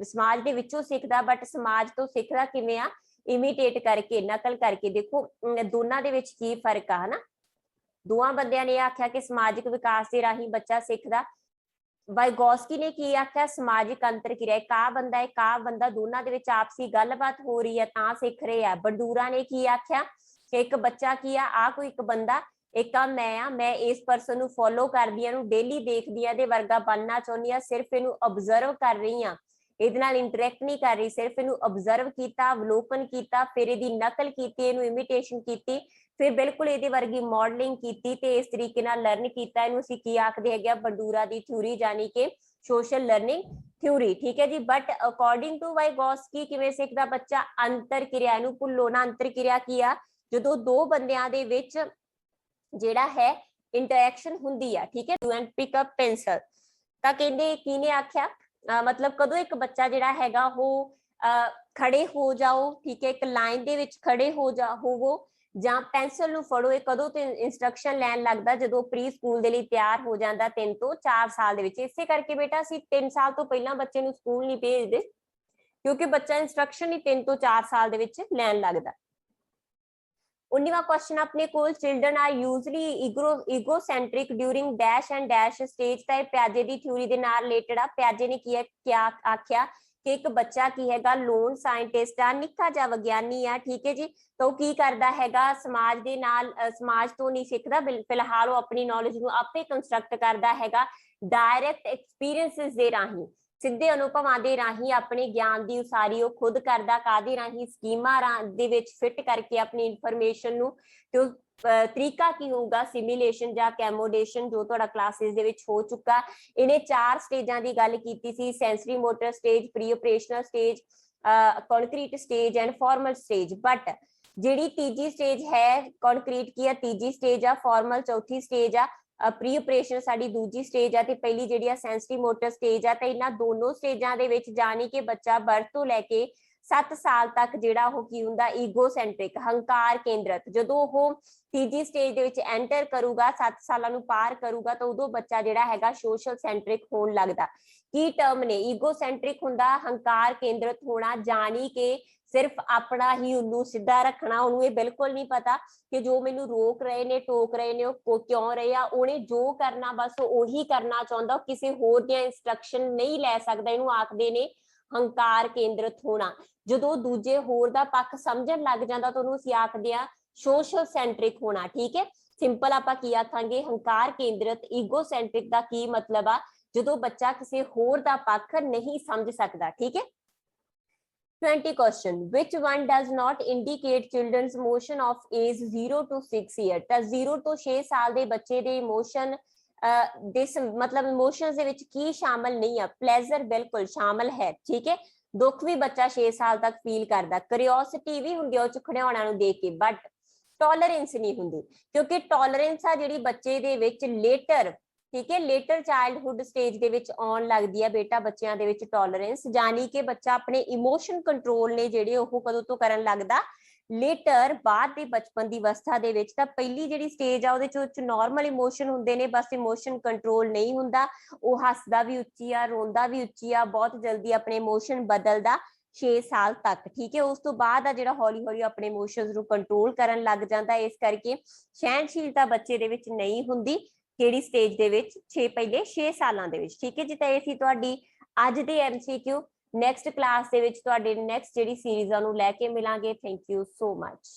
ਸਮਾਜ ਦੇ ਵਿੱਚੋਂ ਸਿੱਖਦਾ, ਬਟ ਸਮਾਜ ਤੋਂ ਸਿੱਖਦਾ ਕਿਵੇਂ ਆ, ਇਮੀਟੇਟ ਕਰਕੇ, ਨਕਲ ਕਰਕੇ। ਦੇਖੋ ਦੋਨਾਂ ਦੇ ਵਿੱਚ ਕੀ ਫਰਕ ਆ ਹਨਾ, ਦੋਵਾਂ ਬੰਦਿਆਂ ਨੇ ਆਖਿਆ ਕਿ ਸਮਾਜਿਕ ਵਿਕਾਸ ਦੇ ਰਾਹੀਂ ਬੱਚਾ ਸਿੱਖਦਾ, ਵਾਈਗੋਸਕੀ ਨੇ ਕੀ ਆਖਿਆ, ਸਮਾਜਿਕ ਅੰਤਰ ਕਿਰਿਆ, ਇੱਕ ਆ ਬੰਦਾ ਦੋਨਾਂ ਦੇ ਵਿੱਚ ਆਪਸੀ ਗੱਲਬਾਤ ਹੋ ਰਹੀ ਹੈ ਤਾਂ ਸਿੱਖ ਰਹੇ ਆ। ਬੰਡੂਰਾ ਨੇ ਕੀ ਆਖਿਆ ਕਿ ਇੱਕ ਬੱਚਾ ਕੀ ਆ ਕੋਈ ਇੱਕ ਬੰਦਾ, ਇੱਕ ਆ ਮੈਂ ਇਸ ਪਰਸਨ ਨੂੰ ਫੋਲੋ ਕਰਦੀ ਆ, ਇਹਨੂੰ ਡੇਲੀ ਦੇਖਦੀ ਆ, ਇਹਦੇ ਵਰਗਾ ਬਣਨਾ ਚਾਹੁੰਦੀ ਆ, ਸਿਰਫ ਇਹਨੂੰ ਅਬਜ਼ਰਵ ਕਰ ਰਹੀ ਆ, ਇਹਦੇ ਨਾਲ ਇੰਟਰੈਕਟ ਨਹੀਂ ਕਰ ਰਹੀ, ਸਿਰਫ ਇਹਨੂੰ ਅਬਜ਼ਰਵ ਕੀਤਾ, ਅਵਲੋਕਨ ਕੀਤਾ, ਫਿਰ ਇਹਦੀ ਨਕਲ ਕੀਤੀ, ਇਹਨੂੰ ਇਮੀਟੇਸ਼ਨ ਕੀਤੀ, ਫਿਰ ਬਿਲਕੁਲ ਇਹਦੇ ਵਰਗੀ ਮਾਡਲਿੰਗ ਕੀਤੀ ਤੇ ਇਸ ਤਰੀਕੇ ਨਾਲ ਲਰਨ ਕੀਤਾ। ਇਹਨੂੰ ਅਸੀਂ ਕੀ ਆਖਦੇ ਹੈਗੇ ਆ, ਬੰਡੂਰਾ ਦੀ ਥਿਊਰੀ, ਯਾਨੀ ਕਿ ਸੋਸ਼ਲ ਲਰਨਿੰਗ ਥਿਊਰੀ। ਠੀਕ ਹੈ ਜੀ। ਬਟ ਅਕੋਰਡਿੰਗ ਟੂ ਵਾਈਗੋਸਕੀ ਕਿਵੇਂ ਸਿੱਖਦਾ ਬੱਚਾ, ਅੰਤਰ ਕਿਰਿਆ। ਇਹਨੂੰ ਭੁੱਲੋ ਨਾ, ਅੰਤਰ ਕਿਰਿਆ ਕੀ ਆ, ਜਦੋਂ ਦੋ ਬੰਦਿਆਂ ਦੇ ਵਿੱਚ ਜਿਹੜਾ ਹੈ ਇੰਟਰੈਕਸ਼ਨ ਹੁੰਦੀ ਆ। ਠੀਕ ਹੈ, do and pick up pencil. ਤਾਂ ਕਹਿੰਦੇ ਕਿਹਨੇ ਆਖਿਆ, ਮਤਲਬ ਕਦੋਂ ਇੱਕ ਬੱਚਾ ਜਿਹੜਾ ਹੈਗਾ ਉਹ ਖੜੇ ਹੋ ਜਾਓ, ਠੀਕ ਹੈ, ਇੱਕ ਲਾਈਨ ਦੇ ਵਿੱਚ ਖੜੇ ਹੋਵੋ ਜਾਂ ਪੈਨਸਲ ਨੂੰ ਫੜੋ, ਇਹ ਕਦੋਂ ਤੇ ਇੰਸਟਰਕਸ਼ਨ ਲੈਣ ਲੱਗਦਾ, ਜਦੋਂ ਪ੍ਰੀ ਸਕੂਲ ਦੇ ਲਈ ਤਿਆਰ ਹੋ ਜਾਂਦਾ 3 ਤੋਂ 4 ਸਾਲ ਦੇ ਵਿੱਚ। ਇਸੇ ਕਰਕੇ ਬੇਟਾ ਅਸੀਂ 3 ਸਾਲ ਤੋਂ ਪਹਿਲਾਂ ਬੱਚੇ ਨੂੰ ਸਕੂਲ ਨਹੀਂ ਭੇਜਦੇ, ਕਿਉਂਕਿ ਬੱਚਾ ਇੰਸਟਰਕਸ਼ਨ ਹੀ 3 ਤੋਂ 4 ਸਾਲ ਦੇ ਵਿੱਚ ਲੈਣ ਲੱਗਦਾ। 19ਵਾਂ ਕੁਐਸਚਨ ਆਪਣੇ ਕੋਲ, children are usually egocentric during dash and dash stage. ਤਾਂ ਇਹ ਪਿਆਜੇ ਦੀ ਥਿਊਰੀ ਦੇ ਨਾਲ ਰਿਲੇਟਡ ਆ। ਪਿਆਜੇ ਨੇ ਕਿਆ ਆਖਿਆ ਕਿ ਇੱਕ ਬੱਚਾ ਕੀ ਹੈਗਾ, ਲੋਨ ਸਾਇੰਟਿਸਟ ਆ, ਨਿੱਕਾ ਜਿਹਾ ਵਿਗਿਆਨੀ ਆ। ਠੀਕ ਹੈ ਜੀ, ਤਾਂ ਉਹ ਕੀ ਕਰਦਾ ਹੈਗਾ, ਸਮਾਜ ਦੇ ਨਾਲ, ਸਮਾਜ ਤੋਂ ਨਹੀਂ ਸਿੱਖਦਾ, ਫਿਲਹਾਲ ਉਹ ਆਪਣੀ ਨੌਲੇਜ ਨੂੰ ਆਪੇ ਕੰਸਟਰਕਟ ਕਰਦਾ ਹੈਗਾ ਡਾਇਰੈਕਟ ਐਕਸਪੀਰੀਐਂਸਿਸ ਦੇ ਰਾਹੀਂ, ਸਿੱਧੇ ਅਨੁਭਵਾਂ ਦੇ ਰਾਹੀਂ ਆਪਣੇ ਗਿਆਨ ਦੀ ਉਸਾਰੀ ਉਹ ਖੁਦ ਕਰਦਾ, ਕਾਦੇ ਰਾਹੀਂ, ਸਕੀਮਾਂ ਦੇ ਵਿੱਚ ਫਿੱਟ ਕਰਕੇ ਆਪਣੀ ਇਨਫੋਰਮੇਸ਼ਨ ਨੂੰ। ਤੇ ਤਰੀਕਾ ਕੀ ਹੋਊਗਾ, ਸਿਮੂਲੇਸ਼ਨ ਜਾਂ ਕੈਮੋਡੇਸ਼ਨ, ਜੋ ਤੁਹਾਡਾ ਕਲਾਸਿਸ ਦੇ ਵਿੱਚ ਹੋ ਚੁੱਕਾ। ਇਹਨੇ 4 ਸਟੇਜਾਂ ਦੀ ਗੱਲ ਕੀਤੀ ਸੀ, sensory motor stage, pre operational stage, concrete stage and formal stage. But ਜਿਹੜੀ ਤੀਜੀ ਸਟੇਜ ਹੈ, ਕੰਕਰੀਟ ਕੀ ਆ, ਤੀਜੀ ਸਟੇਜ ਆ, ਫਾਰਮਲ ਚੌਥੀ ਸਟੇਜ ਆ, ਪ੍ਰੀ ਆਪਰੇਸ਼ਨ ਸਾਡੀ ਦੂਜੀ ਸਟੇਜ ਆ, ਤੇ ਪਹਿਲੀ ਜਿਹੜੀ ਆ ਸੈਂਸਰੀ ਮੋਟਰ ਸਟੇਜ ਆ। ਤੇ ਇਹਨਾਂ ਦੋਨੋਂ ਸਟੇਜਾਂ ਦੇ ਵਿੱਚ ਜਾਣੀ ਕਿ ਬੱਚਾ ਬਰਥ ਤੋਂ ਲੈ ਕੇ 7 ਸਾਲ ਤੱਕ ਜਿਹੜਾ ਉਹ ਕੀ ਹੁੰਦਾ, ਈਗੋਸੈਂਟਰਿਕ, ਹੰਕਾਰ ਕੇਂਦਰਿਤ। ਜਦੋਂ ਉਹ ਤੀਜੀ ਸਟੇਜ ਦੇ ਵਿੱਚ ਐਂਟਰ ਕਰੂਗਾ, 7 ਸਾਲਾਂ ਨੂੰ ਪਾਰ ਕਰੂਗਾ, ਤਾਂ ਉਦੋਂ ਬੱਚਾ ਜਿਹੜਾ ਹੈਗਾ ਸੋਸ਼ਲ ਸੈਂਟਰਿਕ ਹੋਣ ਲੱਗਦਾ। ਕੀ ਟਰਮ ਨੇ, ਈਗੋਸੈਂਟਰਿਕ ਹੁੰਦਾ ਹੰਕਾਰ ਕੇਂਦਰਿਤ ਹੋਣਾ, ਜਾਣੀ ਕਿ सिर्फ अपना ही उन्नू सीधा रखना, उन्होंने बिल्कुल नहीं पता कि जो मैनू रोक रहे ने टोक रहे ने क्यों रहे आ, उन्हें जो करना बस उही करना चाहता, किसी होर दी इंस्ट्रक्शन नहीं लै सकदा। इनू आखदे ने हंकार केंद्रित होना। जो दूजे होर दा पक्ष समझण लग जांदा तो उन्होंने असीं आखदे आ सोशल सेंट्रिक होना। ठीक है, सिंपल आपां की आखांगे हंकार केंद्रित। ईगो सेंट्रिक दा की मतलब आ जो बच्चा किसी होर दा पक्ष नहीं समझ सकता। ठीक है, 20 question, which one does not indicate children's emotion of age 0 to 6 year? ਤਾਂ 0 ਤੋਂ 6 ਸਾਲ ਦੇ ਬੱਚੇ ਦੇ ਇਮੋਸ਼ਨ मतलब इमोशंस ਦੇ ਵਿੱਚ ਕੀ ਸ਼ਾਮਲ ਨਹੀਂ ਆ? ਪਲੇਜ਼ਰ ਬਿਲਕੁਲ ਸ਼ਾਮਲ ਹੈ। ਠੀਕ ਹੈ, ਦੁੱਖ ਵੀ ਬੱਚਾ 6 ਸਾਲ ਤੱਕ ਫੀਲ ਕਰਦਾ, ਕਿਉਰਿਓਸਿਟੀ ਵੀ ਹੁੰਦੀ ਆ ਉਹ ਚ ਖਿਡੌਣਿਆਂ ਨੂੰ ਦੇਖ ਕੇ, ਬਟ ਟੋਲਰੈਂਸ ਨਹੀਂ ਹੁੰਦੀ, ਕਿਉਂਕਿ ਟੋਲਰੈਂਸ ਆ ਜਿਹੜੀ ਬੱਚੇ ਦੇ ਵਿੱਚ ਲੇਟਰ, ठीक है, लेटर चाइल्डहुड स्टेज ਦੇ ਵਿੱਚ ਆਉਣ ਲੱਗਦੀ ਆ ਬੇਟਾ ਬੱਚਿਆਂ ਦੇ ਵਿੱਚ ਟੋਲਰੈਂਸ, ਜਾਨੀ ਕਿ ਬੱਚਾ ਆਪਣੇ ਇਮੋਸ਼ਨ ਕੰਟਰੋਲ ਨੇ ਜਿਹੜੇ ਉਹ ਕਦੋਂ ਤੋਂ ਕਰਨ ਲੱਗਦਾ? ਲੇਟਰ, ਬਾਅਦ ਦੇ ਬਚਪਨ ਦੀ ਅਵਸਥਾ ਦੇ ਵਿੱਚ। ਤਾਂ ਪਹਿਲੀ ਜਿਹੜੀ ਸਟੇਜ ਆ ਉਹਦੇ ਚ ਨਾਰਮਲ ਇਮੋਸ਼ਨ ਹੁੰਦੇ ਨੇ, ਬਸ ਇਮੋਸ਼ਨ ਕੰਟਰੋਲ ਨਹੀਂ ਹੁੰਦਾ, ਉਹ ਹੱਸਦਾ ਵੀ ਉੱਚੀ ਆ, ਰੋਂਦਾ ਵੀ ਉੱਚੀ ਆ, ਬਹੁਤ ਜਲਦੀ ਆਪਣੇ ਇਮੋਸ਼ਨ ਬਦਲਦਾ 6 ਸਾਲ ਤੱਕ। ਠੀਕ ਹੈ, ਉਸ ਤੋਂ ਬਾਅਦ ਆ ਜਿਹੜਾ ਹੌਲੀ ਹੌਲੀ ਆਪਣੇ ਇਮੋਸ਼ਨਸ ਨੂੰ ਕੰਟਰੋਲ ਕਰਨ ਲੱਗ ਜਾਂਦਾ। ਇਸ ਕਰਕੇ ਸਹਿਣਸ਼ੀਲਤਾ ਬੱਚੇ ਦੇ ਵਿੱਚ ਨਹੀਂ ਹੁੰਦੀ ਕਿਹੜੀ ਸਟੇਜ ਦੇ ਵਿੱਚ? ਪਹਿਲੇ 6 ਸਾਲਾਂ ਦੇ ਵਿੱਚ। ਠੀਕ ਹੈ ਜੀ, ਤਾਂ ਇਹ ਸੀ ਤੁਹਾਡੀ ਅੱਜ ਦੀ MCQ। ਨੈਕਸਟ ਕਲਾਸ ਦੇ ਵਿੱਚ ਤੁਹਾਡੇ ਨੈਕਸਟ ਜਿਹੜੀ ਸੀਰੀਜ਼ ਆ ਉਹਨੂੰ ਲੈ ਕੇ ਮਿਲਾਂਗੇ। Thank you so much.